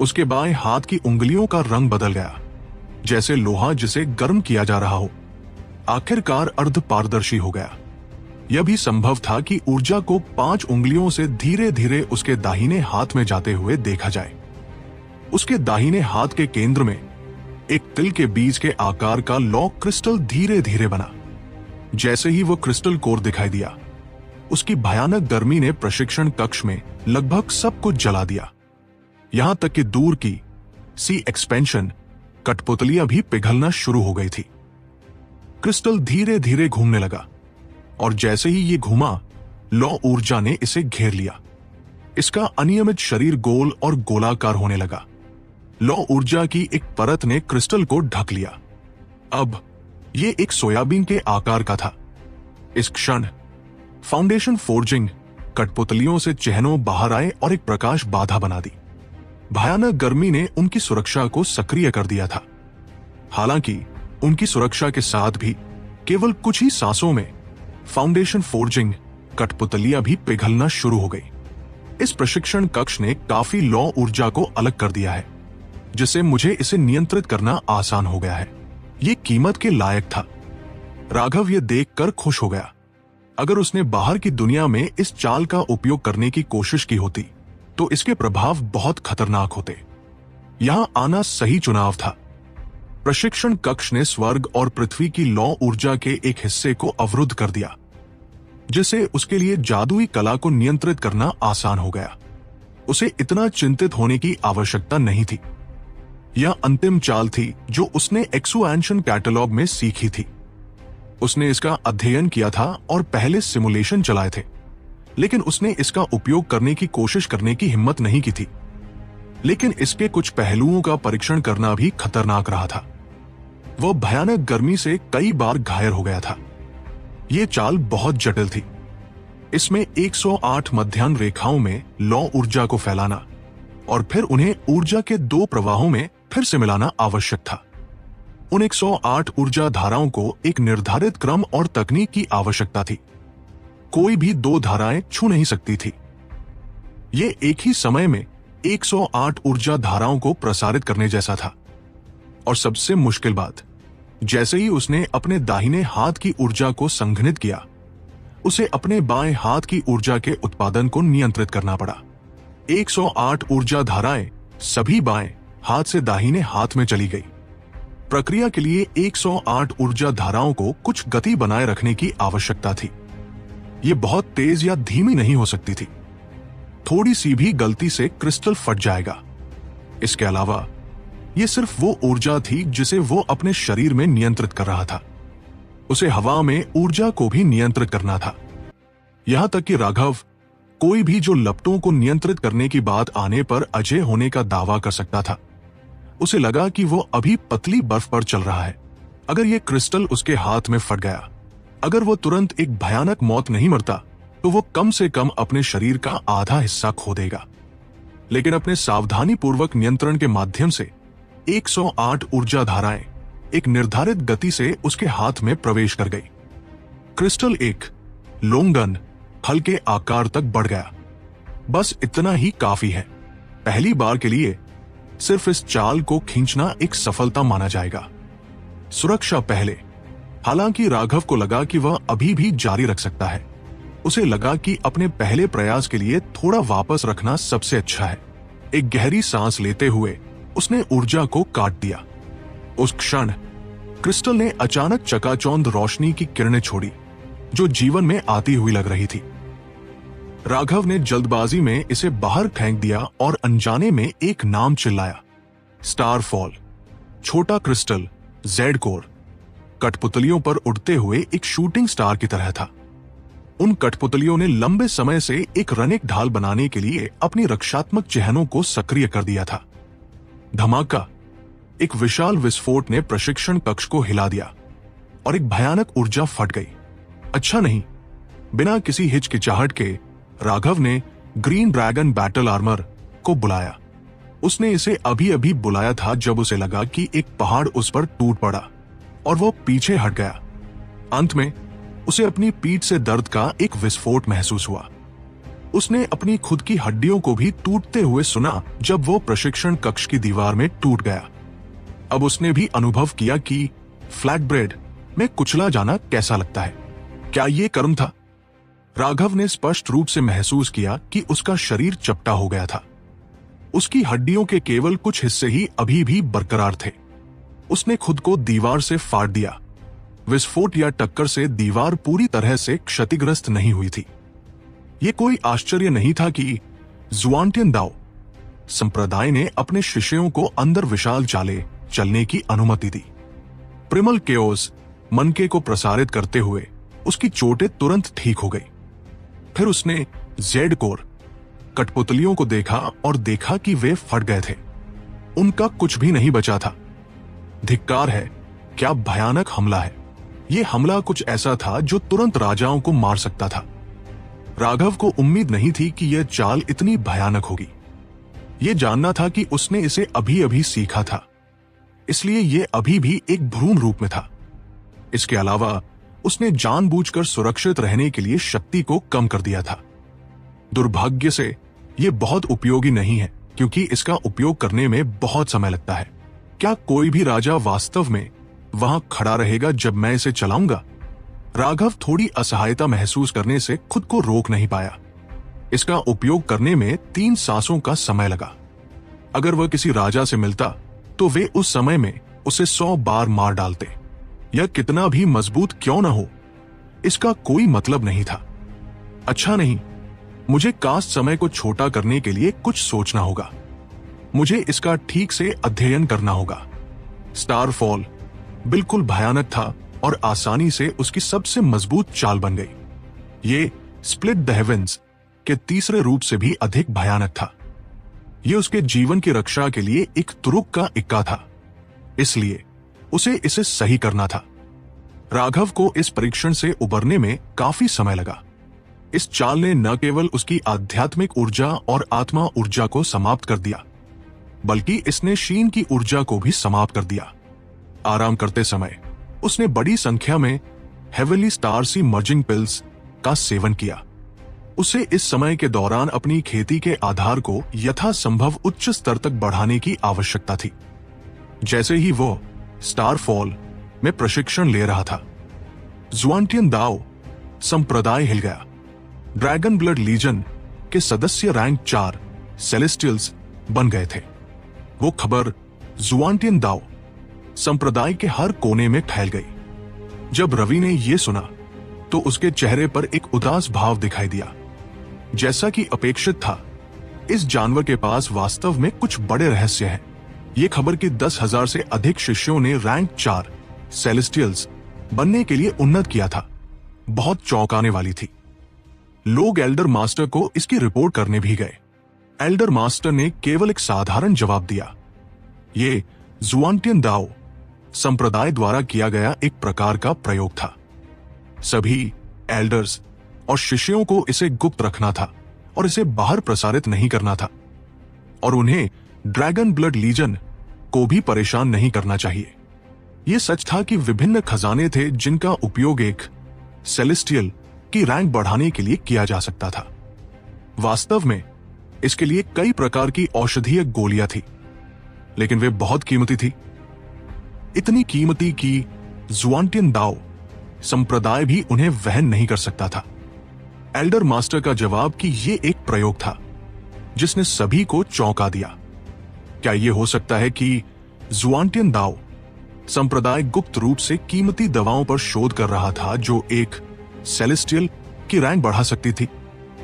उसके बाएं हाथ की उंगलियों का रंग बदल गया, जैसे लोहा जिसे गर्म किया जा रहा हो। आखिरकार अर्ध पारदर्शी हो गया। यह भी संभव था कि ऊर्जा को 5 उंगलियों से धीरे धीरे उसके दाहिने हाथ में जाते हुए देखा जाए। उसके दाहिने हाथ के केंद्र में एक तिल के बीज के आकार का लॉक क्रिस्टल धीरे धीरे बना। जैसे ही वो क्रिस्टल कोर दिखाई दिया, उसकी भयानक गर्मी ने प्रशिक्षण कक्ष में लगभग सब कुछ जला दिया। यहां तक कि दूर की सी एक्सपेंशन कठपुतलियां भी पिघलना शुरू हो गई थी। क्रिस्टल धीरे धीरे घूमने लगा और जैसे ही ये घूमा, लौ ऊर्जा ने इसे घेर लिया। इसका अनियमित शरीर गोल और गोलाकार होने लगा। लौ ऊर्जा की एक परत ने क्रिस्टल को ढक लिया। अब ये एक सोयाबीन के आकार का था। इस क्षण फाउंडेशन फोर्जिंग कठपुतलियों से चिन्हों बाहर आए और एक प्रकाश बाधा बना दी। भयानक गर्मी ने उनकी सुरक्षा को सक्रिय कर दिया था। हालांकि उनकी सुरक्षा के साथ भी केवल कुछ ही सांसों में फाउंडेशन फोर्जिंग कठपुतलियां भी पिघलना शुरू हो गई। इस प्रशिक्षण कक्ष ने काफी लौ ऊर्जा को अलग कर दिया है, जिससे मुझे इसे नियंत्रित करना आसान हो गया है। ये कीमत के लायक था। राघव ये देखकर खुश हो गया। अगर उसने बाहर की दुनिया में इस चाल का उपयोग करने की कोशिश की होती तो इसके प्रभाव बहुत खतरनाक होते। यहां आना सही चुनाव था। प्रशिक्षण कक्ष ने स्वर्ग और पृथ्वी की लौ ऊर्जा के एक हिस्से को अवरुद्ध कर दिया, जिससे उसके लिए जादुई कला को नियंत्रित करना आसान हो गया। उसे इतना चिंतित होने की आवश्यकता नहीं थी। यह अंतिम चाल थी जो उसने एक्सुएंशन कैटलॉग में सीखी थी। उसने इसका अध्ययन किया था और पहले सिमुलेशन चलाए थे, लेकिन उसने इसका उपयोग करने की कोशिश करने की हिम्मत नहीं की थी। लेकिन इसके कुछ पहलुओं का परीक्षण करना भी खतरनाक रहा था। वह भयानक गर्मी से कई बार घायल हो गया था। यह चाल बहुत जटिल थी। इसमें 108 मध्याह्न रेखाओं में लौ ऊर्जा को फैलाना और फिर उन्हें ऊर्जा के 2 प्रवाहों में फिर से मिलाना आवश्यक था। उन 108 ऊर्जा धाराओं को एक निर्धारित क्रम और तकनीक की आवश्यकता थी। कोई भी 2 धाराएं छू नहीं सकती थी। ये एक ही समय में 108 ऊर्जा धाराओं को प्रसारित करने जैसा था। और सबसे मुश्किल बात, जैसे ही उसने अपने दाहिने हाथ की ऊर्जा को संघनित किया, उसे अपने बाएं हाथ की ऊर्जा के उत्पादन को नियंत्रित करना पड़ा। 108 ऊर्जा धाराएं सभी बाएं हाथ से दाहिने हाथ में चली गई। प्रक्रिया के लिए 108 ऊर्जा धाराओं को कुछ गति बनाए रखने की आवश्यकता थी। ये बहुत तेज या धीमी नहीं हो सकती थी। थोड़ी सी भी गलती से क्रिस्टल फट जाएगा। इसके अलावा ये सिर्फ वो ऊर्जा थी जिसे वो अपने शरीर में नियंत्रित कर रहा था। उसे हवा में ऊर्जा को भी नियंत्रित करना था। यहां तक कि राघव कोई भी जो लपटों को नियंत्रित करने की बात आने पर अजय होने का दावा कर सकता था। उसे लगा कि वो अभी पतली बर्फ पर चल रहा है। अगर ये क्रिस्टल उसके हाथ में फट गया, अगर वो तुरंत एक भयानक मौत नहीं मरता, तो वो कम से कम अपने शरीर का आधा हिस्सा खो देगा। लेकिन अपने सावधानी पूर्वक नियंत्रण के माध्यम से 108 ऊर्जा धाराएं एक निर्धारित गति से उसके हाथ में प्रवेश कर गई। क्रिस्टल एक लोंगन हल्के आकार तक बढ़ गया। बस इतना ही काफी है। पहली बार के लिए सिर्फ इस चाल को खींचना एक सफलता माना जाएगा। सुरक्षा पहले। हालांकि राघव को लगा कि वह अभी भी जारी रख सकता है। उसे लगा कि अपने पहले प्रयास के लिए थोड़ा वापस रखना सबसे अच्छा है। एक गहरी सांस लेते हुए उसने ऊर्जा को काट दिया। उस क्षण क्रिस्टल ने अचानक चकाचौंध रोशनी की किरणें छोड़ी, जो जीवन में आती हुई लग रही थी। राघव ने जल्दबाजी में इसे बाहर फेंक दिया और अनजाने में एक नाम चिल्लाया, स्टारफॉल। छोटा क्रिस्टल जेड कोर कठपुतलियों पर उड़ते हुए एक शूटिंग स्टार की तरह था। उन कठपुतलियों ने लंबे समय से एक रनिक ढाल बनाने के लिए अपनी रक्षात्मक चिह्नों को सक्रिय कर दिया था। धमाका! एक विशाल विस्फोट ने प्रशिक्षण कक्ष को हिला दिया और एक भयानक ऊर्जा फट गई। अच्छा नहीं, बिना किसी हिचकिचाहट के राघव ने ग्रीन ड्रैगन बैटल आर्मर को बुलाया। उसने इसे अभी अभी बुलाया था जब उसे लगा कि एक पहाड़ उस पर टूट पड़ा और वो पीछे हट गया। अंत में उसे अपनी पीठ से दर्द का एक विस्फोट महसूस हुआ। उसने अपनी खुद की हड्डियों को भी टूटते हुए सुना जब वो प्रशिक्षण कक्ष की दीवार में टूट गया। अब उसने भी अनुभव किया कि फ्लैटब्रेड में कुचला जाना कैसा लगता है। क्या ये कर्म था? राघव ने स्पष्ट रूप से महसूस किया कि उसका शरीर चपटा हो गया था। उसकी हड्डियों के केवल कुछ हिस्से ही अभी भी बरकरार थे। उसने खुद को दीवार से फाड़ दिया। विस्फोट या टक्कर से दीवार पूरी तरह से क्षतिग्रस्त नहीं हुई थी। यह कोई आश्चर्य नहीं था कि जुआनटियन दाओ संप्रदाय ने अपने शिष्यों को अंदर विशाल चाले चलने की अनुमति दी। प्रिमल केओस मनके को प्रसारित करते हुए उसकी चोटें तुरंत ठीक हो गई। फिर उसने जेड कोर कठपुतलियों को देखा और देखा कि वे फट गए थे, उनका कुछ भी नहीं बचा था। धिक्कार है, क्या भयानक हमला है। यह हमला कुछ ऐसा था जो तुरंत राजाओं को मार सकता था। राघव को उम्मीद नहीं थी कि यह चाल इतनी भयानक होगी। यह जानना था कि उसने इसे अभी अभी सीखा था, इसलिए यह अभी भी एक भ्रूण रूप में था। इसके अलावा उसने जानबूझकर सुरक्षित रहने के लिए शक्ति को कम कर दिया था। दुर्भाग्य से यह बहुत उपयोगी नहीं है, क्योंकि इसका उपयोग करने में बहुत समय लगता है। क्या कोई भी राजा वास्तव में वहां खड़ा रहेगा जब मैं इसे चलाऊंगा? राघव थोड़ी असहायता महसूस करने से खुद को रोक नहीं पाया। इसका उपयोग करने में 3 सांसों का समय लगा। अगर वह किसी राजा से मिलता तो वे उस समय में उसे 100 बार मार डालते। यह कितना भी मजबूत क्यों न हो, इसका कोई मतलब नहीं था। अच्छा नहीं, मुझे कास्ट समय को छोटा करने के लिए कुछ सोचना होगा। मुझे इसका ठीक से अध्ययन करना होगा। स्टारफॉल बिल्कुल भयानक था और आसानी से उसकी सबसे मजबूत चाल बन गई। ये स्प्लिट द हेवेंस के तीसरे रूप से भी अधिक भयानक था। यह उसके जीवन की रक्षा के लिए एक तुरुक का इक्का था, इसलिए उसे इसे सही करना था। राघव को इस परीक्षण से उबरने में काफी समय लगा। इस चाल ने न केवल उसकी आध्यात्मिक ऊर्जा और आत्मा ऊर्जा को समाप्त कर दिया, बल्कि इसने शीन की ऊर्जा को भी समाप्त कर दिया। आराम करते समय उसने बड़ी संख्या में heavenly star c merging pills का सेवन किया। उसे इस समय के दौरान अपनी खेती के आधार को यथासंभव उच्च स्तर तक बढ़ाने की आवश्यकता थी। जैसे ही वो स्टारफॉल में प्रशिक्षण ले रहा था, जुआनटियन दाओ संप्रदाय हिल गया। ड्रैगन ब्लड लीजन के सदस्य रैंक 4 सेलेस्टियल्स बन गए थे। वो खबर जुआनटियन दाओ संप्रदाय के हर कोने में फैल गई। जब रवि ने यह सुना तो उसके चेहरे पर एक उदास भाव दिखाई दिया। जैसा कि अपेक्षित था, इस जानवर के पास वास्तव में कुछ बड़े रहस्य हैं। ये खबर कि 10,000 से अधिक शिष्यों ने रैंक 4 सेलेस्टियल्स बनने के लिए उन्नत किया था, बहुत चौंकाने वाली थी। लोग एल्डर मास्टर को इसकी रिपोर्ट करने भी गए। एल्डर मास्टर ने केवल एक साधारण जवाब दिया, ये जुआनटियन दाओ संप्रदाय द्वारा किया गया एक प्रकार का प्रयोग था। सभी एल्डर्स और शिष्यों को इसे गुप्त रखना था और इसे बाहर प्रसारित नहीं करना था, और उन्हें ड्रैगन ब्लड लीजन को भी परेशान नहीं करना चाहिए। यह सच था कि विभिन्न खजाने थे जिनका उपयोग एक सेलेस्टियल की रैंक बढ़ाने के लिए किया जा सकता था। वास्तव में इसके लिए कई प्रकार की औषधीय गोलियां थी, लेकिन वे बहुत कीमती थी। इतनी कीमती कि जुआनटियन दाओ संप्रदाय भी उन्हें वहन नहीं कर सकता था। एल्डर मास्टर का जवाब कि यह एक प्रयोग था जिसने सभी को चौंका दिया। क्या यह हो सकता है कि जुआनटियन दाओ संप्रदाय गुप्त रूप से कीमती दवाओं पर शोध कर रहा था जो एक सेलेस्टियल की रैंक बढ़ा सकती थी?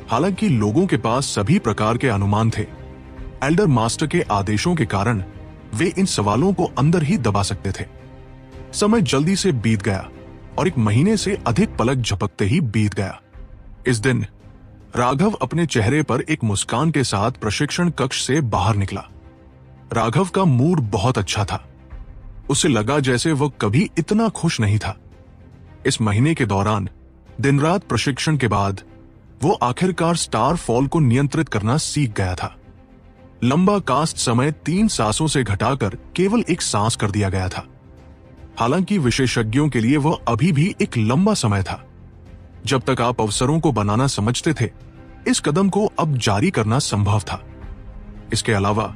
हालांकि लोगों के पास सभी प्रकार के अनुमान थे, एल्डर मास्टर के आदेशों के कारण वे इन सवालों को अंदर ही दबा सकते थे। समय जल्दी से बीत गया और 1 महीने से अधिक पलक झपकते ही बीत गया। इस दिन राघव अपने चेहरे पर एक मुस्कान के साथ प्रशिक्षण कक्ष से बाहर निकला। राघव का मूड बहुत अच्छा था। उसे लगा जैसे वह कभी इतना खुश नहीं था। इस महीने के दौरान दिन रात प्रशिक्षण के बाद वो आखिरकार स्टार फॉल को नियंत्रित करना सीख गया था। लंबा कास्ट समय 3 सांसों से घटाकर केवल 1 सांस कर दिया गया था। हालांकि विशेषज्ञों के लिए वह अभी भी एक लंबा समय था। जब तक आप अवसरों को बनाना समझते थे, इस कदम को अब जारी करना संभव था। इसके अलावा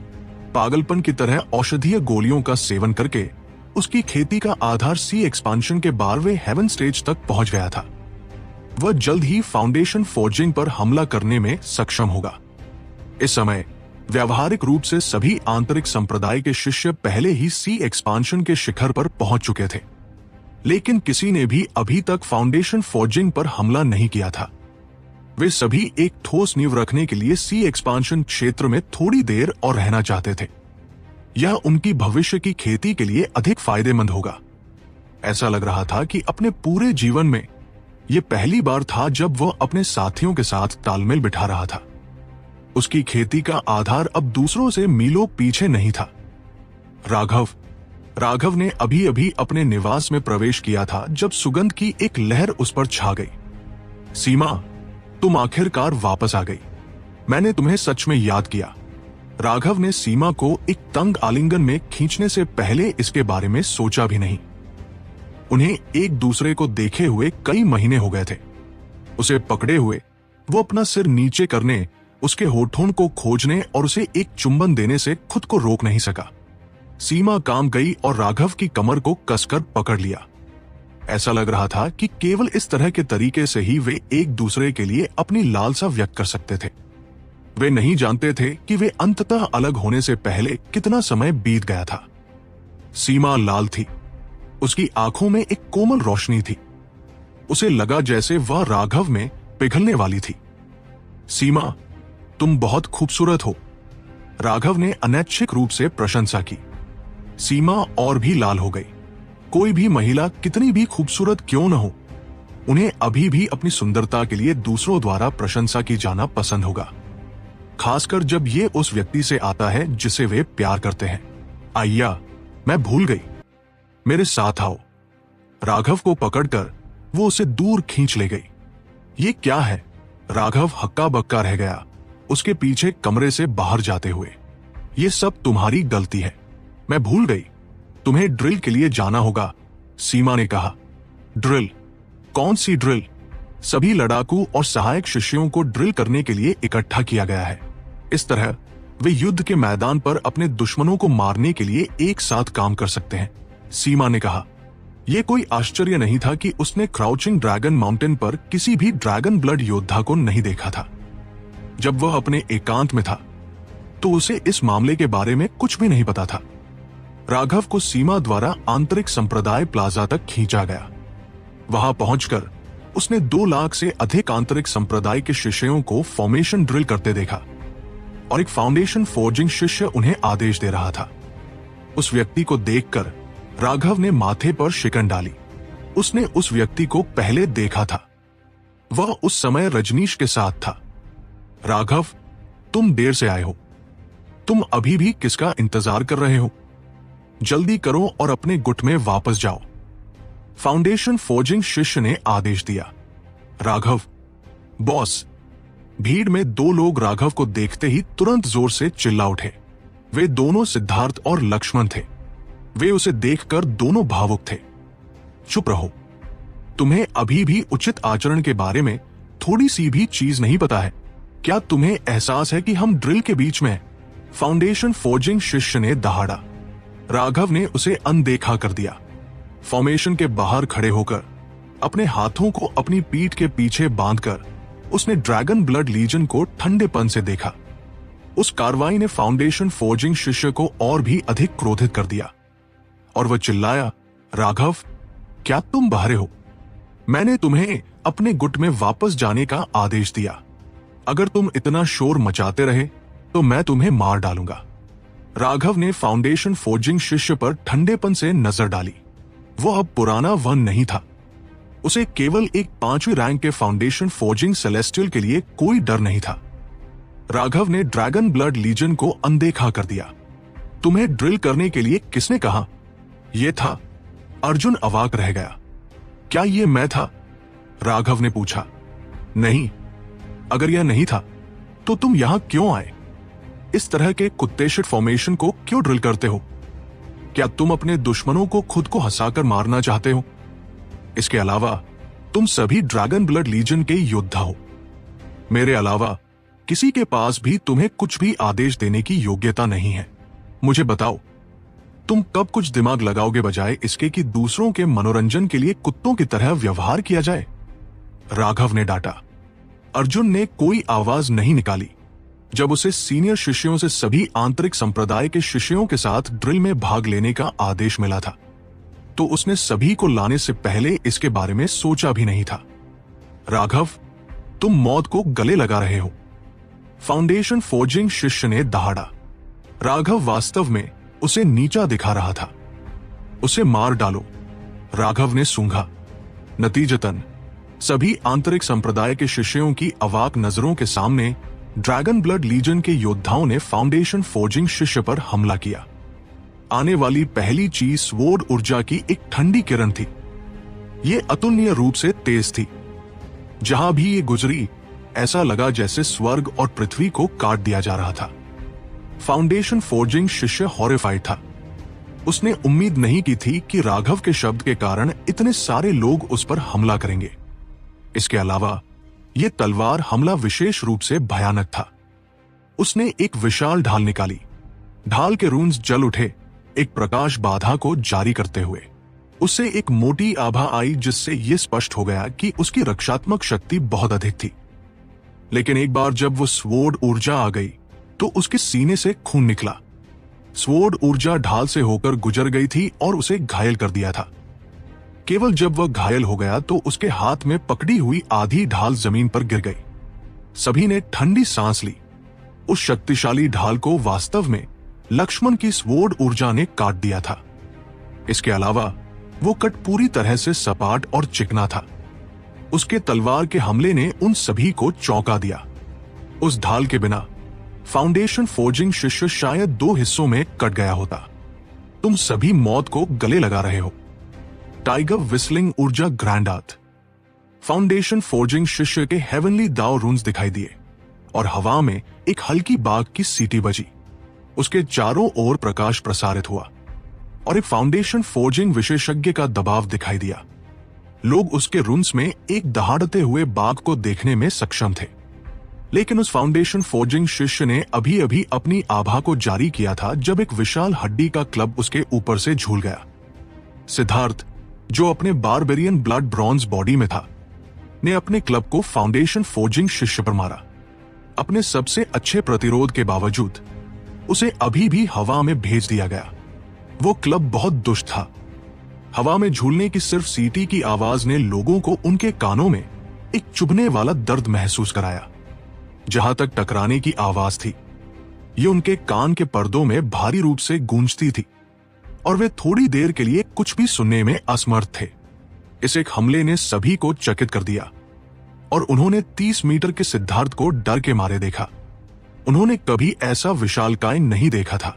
पागलपन की तरह औषधीय गोलियों का सेवन करके उसकी खेती का आधार सी एक्सपांशन के 12वें हेवन स्टेज तक पहुंच गया था। वह जल्द ही फाउंडेशन फोर्जिंग पर हमला करने में सक्षम होगा। इस समय व्यावहारिक रूप से सभी आंतरिक संप्रदाय के शिष्य पहले ही सी एक्सपांशन के शिखर पर पहुंच चुके थे, लेकिन किसी ने भी अभी तक फाउंडेशन फोर्जिंग पर हमला नहीं किया था। वे सभी एक ठोस नींव रखने के लिए सी एक्सपांशन क्षेत्र में थोड़ी देर और रहना चाहते थे। यह उनकी भविष्य की खेती के लिए अधिक फायदेमंद होगा। ऐसा लग रहा था कि अपने पूरे जीवन में यह पहली बार था जब वह अपने साथियों के साथ तालमेल बिठा रहा था। उसकी खेती का आधार अब दूसरों से मीलों पीछे नहीं था। राघव ने अभी अभी अपने निवास में प्रवेश किया था जब सुगंध की एक लहर उस पर छा गई। सीमा, तुम आखिरकार वापस आ गई। मैंने तुम्हें सच में याद किया। राघव ने सीमा को एक तंग आलिंगन में खींचने से पहले इसके बारे में सोचा भी नहीं। उन्हें एक दूसरे को देखे हुए कई महीने हो गए थे। उसे पकड़े हुए वो अपना सिर नीचे करने, उसके होठों को खोजने और उसे एक चुंबन देने से खुद को रोक नहीं सका। सीमा काम गई और राघव की कमर को कसकर पकड़ लिया। ऐसा लग रहा था कि केवल इस तरह के तरीके से ही वे एक दूसरे के लिए अपनी लालसा व्यक्त कर सकते थे। वे नहीं जानते थे कि वे अंततः अलग होने से पहले कितना समय बीत गया था। सीमा लाल थी। उसकी आंखों में एक कोमल रोशनी थी। उसे लगा जैसे वह राघव में पिघलने वाली थी। सीमा, तुम बहुत खूबसूरत हो। राघव ने अनैच्छिक रूप से प्रशंसा की। सीमा और भी लाल हो गई। कोई भी महिला कितनी भी खूबसूरत क्यों न हो, उन्हें अभी भी अपनी सुंदरता के लिए दूसरों द्वारा प्रशंसा की जाना पसंद होगा, खासकर जब ये उस व्यक्ति से आता है जिसे वे प्यार करते हैं। आइया, मैं भूल गई, मेरे साथ आओ। राघव को पकड़कर वो उसे दूर खींच ले गई। ये क्या है? राघव हक्का बक्का रह गया, उसके पीछे कमरे से बाहर जाते हुए। ये सब तुम्हारी गलती है, मैं भूल गई। तुम्हें ड्रिल के लिए जाना होगा, सीमा ने कहा। ड्रिल? कौन सी ड्रिल? सभी लड़ाकू और सहायक शिष्यों को ड्रिल करने के लिए इकट्ठा किया गया है। इस तरह वे युद्ध के मैदान पर अपने दुश्मनों को मारने के लिए एक साथ काम कर सकते हैं, सीमा ने कहा। यह कोई आश्चर्य नहीं था कि उसने क्राउचिंग ड्रैगन माउंटेन पर किसी भी ड्रैगन ब्लड योद्धा को नहीं देखा था। जब वह अपने एकांत में था तो उसे इस मामले के बारे में कुछ भी नहीं पता था। राघव को सीमा द्वारा आंतरिक संप्रदाय प्लाजा तक खींचा गया। वहां पहुंचकर उसने 2 लाख से अधिक आंतरिक संप्रदाय के शिष्यों को फॉर्मेशन ड्रिल करते देखा और एक फाउंडेशन फोर्जिंग शिष्य उन्हें आदेश दे रहा था। उस व्यक्ति को देखकर राघव ने माथे पर शिकन डाली। उसने उस व्यक्ति को पहले देखा था। वह उस समय रजनीश के साथ था। राघव, तुम देर से आए हो। तुम अभी भी किसका इंतजार कर रहे हो? जल्दी करो और अपने गुट में वापस जाओ, फाउंडेशन फोर्जिंग शिष्य ने आदेश दिया। राघव, बॉस। भीड़ में 2 लोग राघव को देखते ही तुरंत जोर से चिल्ला उठे। वे दोनों सिद्धार्थ और लक्ष्मण थे। वे उसे देखकर दोनों भावुक थे। चुप रहो, तुम्हें अभी भी उचित आचरण के बारे में थोड़ी सी भी चीज नहीं पता है। क्या तुम्हें एहसास है कि हम ड्रिल के बीच में हैं? फाउंडेशन फोर्जिंग शिष्य ने दहाड़ा। राघव ने उसे अनदेखा कर दिया। फॉर्मेशन के बाहर खड़े होकर अपने हाथों को अपनी पीठ के पीछे बांधकर उसने ड्रैगन ब्लड लीजन को ठंडेपन से देखा। उस कार्रवाई ने फाउंडेशन फोर्जिंग शिष्य को और भी अधिक क्रोधित कर दिया और वह चिल्लाया, राघव, क्या तुम बहरे हो? मैंने तुम्हें अपने गुट में वापस जाने का आदेश दिया। अगर तुम इतना शोर मचाते रहे तो मैं तुम्हें मार डालूंगा। राघव ने फाउंडेशन फोर्जिंग शिष्य पर ठंडेपन से नजर डाली। वह अब पुराना वन नहीं था। उसे केवल एक 5वीं रैंक के फाउंडेशन फोर्जिंग सेलेस्टियल के लिए कोई डर नहीं था। राघव ने ड्रैगन ब्लड लीजन को अनदेखा कर दिया। तुम्हें ड्रिल करने के लिए किसने कहा? यह था। अर्जुन अवाक रह गया। क्या यह मैं था? राघव ने पूछा। नहीं, अगर यह नहीं था तो तुम यहां क्यों आए? इस तरह के कुत्तेशिट फॉर्मेशन को क्यों ड्रिल करते हो? क्या तुम अपने दुश्मनों को खुद को हंसाकर मारना चाहते हो? इसके अलावा तुम सभी ड्रैगन ब्लड लीजन के योद्धा हो। मेरे अलावा किसी के पास भी तुम्हें कुछ भी आदेश देने की योग्यता नहीं है। मुझे बताओ, तुम कब कुछ दिमाग लगाओगे बजाय इसके कि दूसरों के मनोरंजन के लिए कुत्तों की तरह व्यवहार किया जाए? राघव ने डांटा। अर्जुन ने कोई आवाज नहीं निकाली। जब उसे सीनियर शिष्यों से सभी आंतरिक संप्रदाय के शिष्यों के साथ ड्रिल में भाग लेने का आदेश मिला था तो उसने सभी को लाने से पहले इसके बारे में सोचा भी नहीं था। राघव, तुम मौत को गले लगा रहे हो। फाउंडेशन फोर्जिंग शिष्य ने दहाड़ा। राघव वास्तव में उसे नीचा दिखा रहा था। उसे मार डालो, राघव ने सूंघा। नतीजतन सभी आंतरिक संप्रदाय के शिष्यों की अवाक नजरों के सामने ड्रैगन ब्लड लीजन के योद्धाओं ने फाउंडेशन फोर्जिंग शिष्य पर हमला किया। आने वाली पहली चीज स्वॉर्ड ऊर्जा की एक ठंडी किरण थी। ये अतुलनीय रूप से तेज थी। जहां भी ये गुजरी, ऐसा लगा जैसे स्वर्ग और पृथ्वी को काट दिया जा रहा था। फाउंडेशन फोर्जिंग शिष्य हॉरिफाइड था। उसने उम्मीद नहीं की थी कि राघव के शब्द के कारण इतने सारे लोग उस पर हमला करेंगे। इसके अलावा यह तलवार हमला विशेष रूप से भयानक था। उसने एक विशाल ढाल निकाली। ढाल के रून्स जल उठे, एक प्रकाश बाधा को जारी करते हुए। उससे एक मोटी आभा आई जिससे यह स्पष्ट हो गया कि उसकी रक्षात्मक शक्ति बहुत अधिक थी। लेकिन एक बार जब वो स्वॉर्ड ऊर्जा आ गई तो उसके सीने से खून निकला। स्वॉर्ड ऊर्जा ढाल से होकर गुजर गई थी और उसे घायल कर दिया था। केवल जब वह घायल हो गया तो उसके हाथ में पकड़ी हुई आधी ढाल जमीन पर गिर गई। सभी ने ठंडी सांस ली। उस शक्तिशाली ढाल को वास्तव में लक्ष्मण की स्वॉर्ड ऊर्जा ने काट दिया था। इसके अलावा वो कट पूरी तरह से सपाट और चिकना था। उसके तलवार के हमले ने उन सभी को चौंका दिया। उस ढाल के बिना फाउंडेशन फोर्जिंग शिष्य शायद दो हिस्सों में कट गया होता। तुम सभी मौत को गले लगा रहे हो। टाइगर विस्लिंग ऊर्जा ग्रैंडात। फाउंडेशन फोर्जिंग शिष्य के हेवनली दाव रून्स दिखाई दिए और हवा में एक हल्की बाघ की सीटी बजी। उसके चारों ओर प्रकाश प्रसारित हुआ और एक फाउंडेशन फोर्जिंग विशेषज्ञ का दबाव दिखाई दिया। लोग उसके रून्स में एक दहाड़ते हुए बाघ को देखने में सक्षम थे। लेकिन उस फाउंडेशन फोर्जिंग शिष्य ने अभी अभी अपनी आभा को जारी किया था जब एक विशाल हड्डी का क्लब उसके ऊपर से झूल गया। सिद्धार्थ, जो अपने बारबेरियन ब्लड ब्रॉन्ज बॉडी में था, ने अपने क्लब को फाउंडेशन फोर्जिंग शिष्य पर मारा। अपने सबसे अच्छे प्रतिरोध के बावजूद उसे अभी भी हवा में भेज दिया गया। वो क्लब बहुत दुष्ट था। हवा में झूलने की सिर्फ सीटी की आवाज ने लोगों को उनके कानों में एक चुभने वाला दर्द महसूस कराया। जहां तक टकराने की आवाज थी, ये उनके कान के पर्दों में भारी रूप से गूंजती थी और वे थोड़ी देर के लिए कुछ भी सुनने में असमर्थ थे। इस एक हमले ने सभी को चकित कर दिया और उन्होंने 30 मीटर के सिद्धार्थ को डर के मारे देखा। उन्होंने कभी ऐसा विशालकाय नहीं देखा था।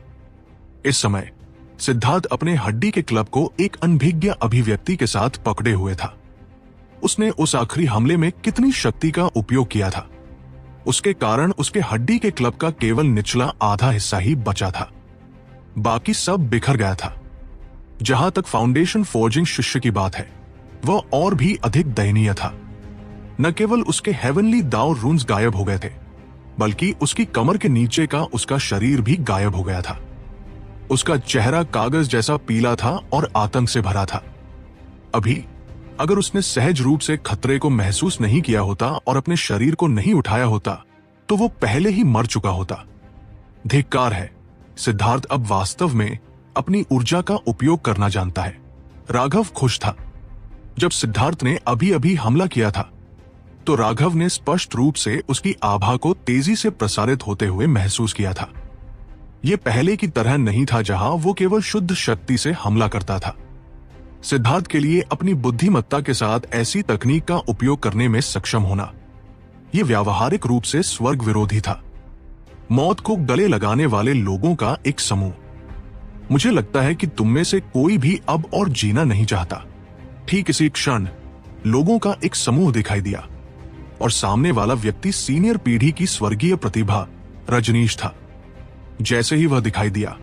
इस समय सिद्धार्थ अपने हड्डी के क्लब को एक अनभिज्ञ अभिव्यक्ति के साथ पकड़े हुए था। उसने उस आखिरी हमले में कितनी शक्ति का उपयोग किया था। उसके कारण उसके हड्डी के क्लब का केवल निचला आधा हिस्सा ही बचा था। बाकी सब बिखर गया था। जहां तक फाउंडेशन फोर्जिंग शिष्य की बात है, वह और भी अधिक दयनीय था। न केवल उसके हेवनली दाव रून्स गायब हो गए थे, बल्कि उसकी कमर के नीचे का उसका शरीर भी गायब हो गया था। उसका चेहरा कागज जैसा पीला था और आतंक से भरा था। अभी अगर उसने सहज रूप से खतरे को महसूस नहीं किया होता और अपने शरीर को नहीं उठाया होता तो वो पहले ही मर चुका होता। धिक्कार है, सिद्धार्थ अब वास्तव में अपनी ऊर्जा का उपयोग करना जानता है। राघव खुश था। जब सिद्धार्थ ने अभी अभी हमला किया था तो राघव ने स्पष्ट रूप से उसकी आभा को तेजी से प्रसारित होते हुए महसूस किया था। यह पहले की तरह नहीं था जहां वो केवल शुद्ध शक्ति से हमला करता था। सिद्धार्थ के लिए अपनी बुद्धिमत्ता के साथ ऐसी तकनीक का उपयोग करने में सक्षम होना यह व्यावहारिक रूप से स्वर्ग विरोधी था। मौत को गले लगाने वाले लोगों का एक समूह। मुझे लगता है कि तुम में से कोई भी अब और जीना नहीं चाहता। ठीक इसी क्षण लोगों का एक समूह दिखाई दिया और सामने वाला व्यक्ति सीनियर पीढ़ी की स्वर्गीय प्रतिभा रजनीश था। जैसे ही वह दिखाई दिया,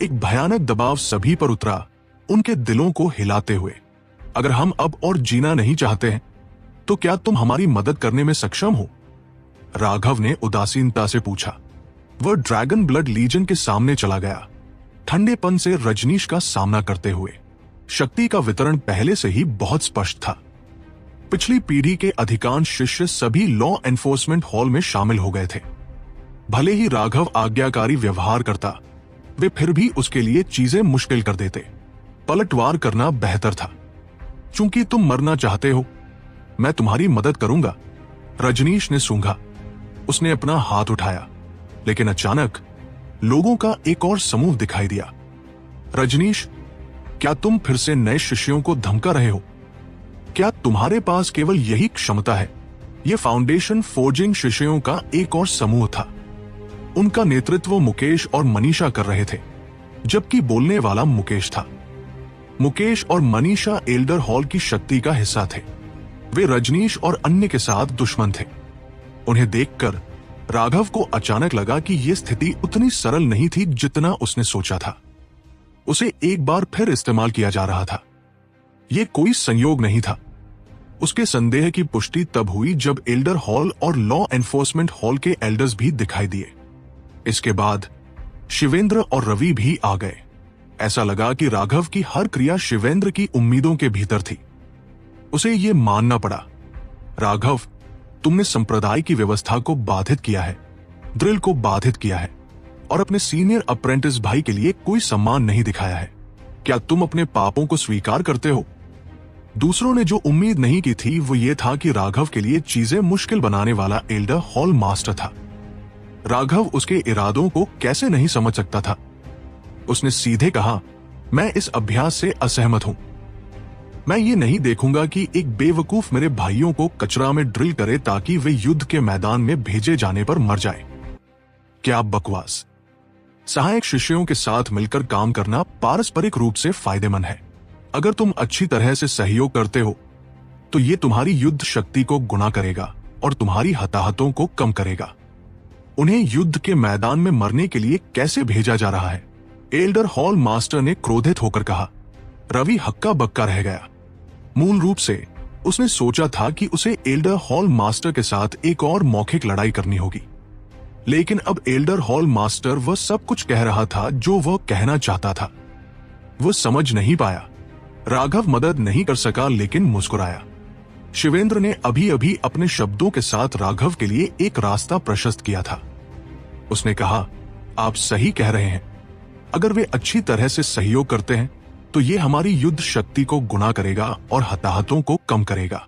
एक भयानक दबाव सभी पर उतरा, उनके दिलों को हिलाते हुए। अगर हम अब और जीना नहीं चाहते हैं तो क्या तुम हमारी मदद करने में सक्षम हो? राघव ने उदासीनता से पूछा। वह ड्रैगन ब्लड लीजन के सामने चला गया, ठंडेपन से रजनीश का सामना करते हुए। शक्ति का वितरण पहले से ही बहुत स्पष्ट था। पिछली पीढ़ी के अधिकांश शिष्य सभी लॉ एनफोर्समेंट हॉल में शामिल हो गए थे। भले ही राघव आज्ञाकारी व्यवहार करता, वे फिर भी उसके लिए चीजें मुश्किल कर देते। पलटवार करना बेहतर था। चूंकि तुम मरना चाहते हो, मैं तुम्हारी मदद करूंगा। रजनीश ने सूंघा। उसने अपना हाथ उठाया, लेकिन अचानक लोगों का एक और समूह दिखाई दिया। रजनीश, क्या तुम फिर से नए शिष्यों को धमका रहे हो? क्या तुम्हारे पास केवल यही क्षमता है? यह फाउंडेशन फोर्जिंग शिष्यों का एक और समूह था। उनका नेतृत्व मुकेश और मनीषा कर रहे थे, जबकि बोलने वाला मुकेश था। मुकेश और मनीषा एल्डर हॉल की शक्ति का हिस्सा थे। वे रजनीश और अन्य के साथ दुश्मन थे। उन्हें देखकर राघव को अचानक लगा कि यह स्थिति उतनी सरल नहीं थी जितना उसने सोचा था। उसे एक बार फिर इस्तेमाल किया जा रहा था। यह कोई संयोग नहीं था। उसके संदेह की पुष्टि तब हुई जब एल्डर हॉल और लॉ एनफोर्समेंट हॉल के एल्डर्स भी दिखाई दिए। इसके बाद शिवेंद्र और रवि भी आ गए। ऐसा लगा कि राघव की हर क्रिया शिवेंद्र की उम्मीदों के भीतर थी। उसे यह मानना पड़ा, राघव, तुमने संप्रदाय की व्यवस्था को बाधित किया है, ड्रिल को बाधित किया है और अपने सीनियर अप्रेंटिस भाई के लिए कोई सम्मान नहीं दिखाया है। क्या तुम अपने पापों को स्वीकार करते हो? दूसरों ने जो उम्मीद नहीं की थी वो ये था कि राघव के लिए चीजें मुश्किल बनाने वाला एल्डर हॉल मास्टर था। राघव उसके इरादों को कैसे नहीं समझ सकता था। उसने सीधे कहा, मैं इस अभ्यास से असहमत हूं। मैं ये नहीं देखूंगा कि एक बेवकूफ मेरे भाइयों को कचरा में ड्रिल करे ताकि वे युद्ध के मैदान में भेजे जाने पर मर जाए। क्या बकवास। सहायक शिष्यों के साथ मिलकर काम करना पारस्परिक रूप से फायदेमंद है। अगर तुम अच्छी तरह से सहयोग करते हो तो ये तुम्हारी युद्ध शक्ति को गुना करेगा और तुम्हारी हताहतों को कम करेगा। उन्हें युद्ध के मैदान में मरने के लिए कैसे भेजा जा रहा है? एल्डर हॉल मास्टर ने क्रोधित होकर कहा। रवि हक्का बक्का रह गया। मूल रूप से उसने सोचा था कि उसे एल्डर हॉल मास्टर के साथ एक और मौखिक लड़ाई करनी होगी, लेकिन अब एल्डर हॉल मास्टर वह सब कुछ कह रहा था जो वह कहना चाहता था। वह समझ नहीं पाया। राघव मदद नहीं कर सका लेकिन मुस्कुराया। शिवेंद्र ने अभी अभी अपने शब्दों के साथ राघव के लिए एक रास्ता प्रशस्त किया था। उसने कहा, आप सही कह रहे हैं। अगर वे अच्छी तरह से सहयोग करते हैं तो ये हमारी युद्ध शक्ति को गुना करेगा और हताहतों को कम करेगा।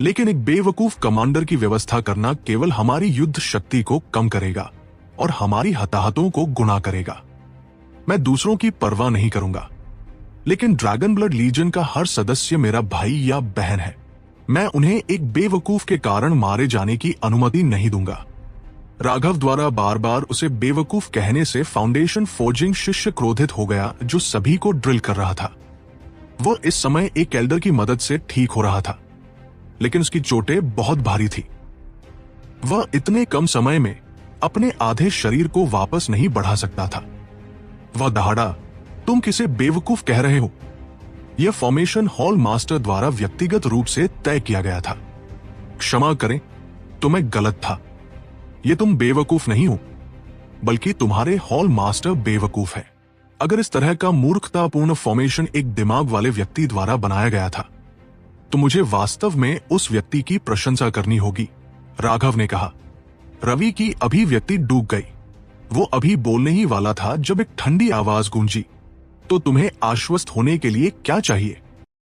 लेकिन एक बेवकूफ कमांडर की व्यवस्था करना केवल हमारी युद्ध शक्ति को कम करेगा और हमारी हताहतों को गुना करेगा। मैं दूसरों की परवाह नहीं करूंगा, लेकिन ड्रैगन ब्लड लीजन का हर सदस्य मेरा भाई या बहन है। मैं उन्हें एक बेवकूफ के कारण मारे जाने की अनुमति नहीं दूंगा। राघव द्वारा बार बार उसे बेवकूफ कहने से फाउंडेशन फोर्जिंग शिष्य क्रोधित हो गया जो सभी को ड्रिल कर रहा था। वह इस समय एक एल्डर की मदद से ठीक हो रहा था, लेकिन उसकी चोटें बहुत भारी थी। वह इतने कम समय में अपने आधे शरीर को वापस नहीं बढ़ा सकता था। वह दहाड़ा, तुम किसे बेवकूफ कह रहे हो? यह फॉर्मेशन हॉल मास्टर द्वारा व्यक्तिगत रूप से तय किया गया था। क्षमा करें, तो मैं गलत था। यह तुम बेवकूफ नहीं हो, बल्कि तुम्हारे हॉल मास्टर बेवकूफ है। अगर इस तरह का मूर्खतापूर्ण फॉर्मेशन एक दिमाग वाले व्यक्ति द्वारा बनाया गया था तो मुझे वास्तव में उस व्यक्ति की प्रशंसा करनी होगी, राघव ने कहा। रवि की अभिव्यक्ति डूब गई। वो अभी बोलने ही वाला था जब एक ठंडी आवाज गूंजी, तो तुम्हें आश्वस्त होने के लिए क्या चाहिए?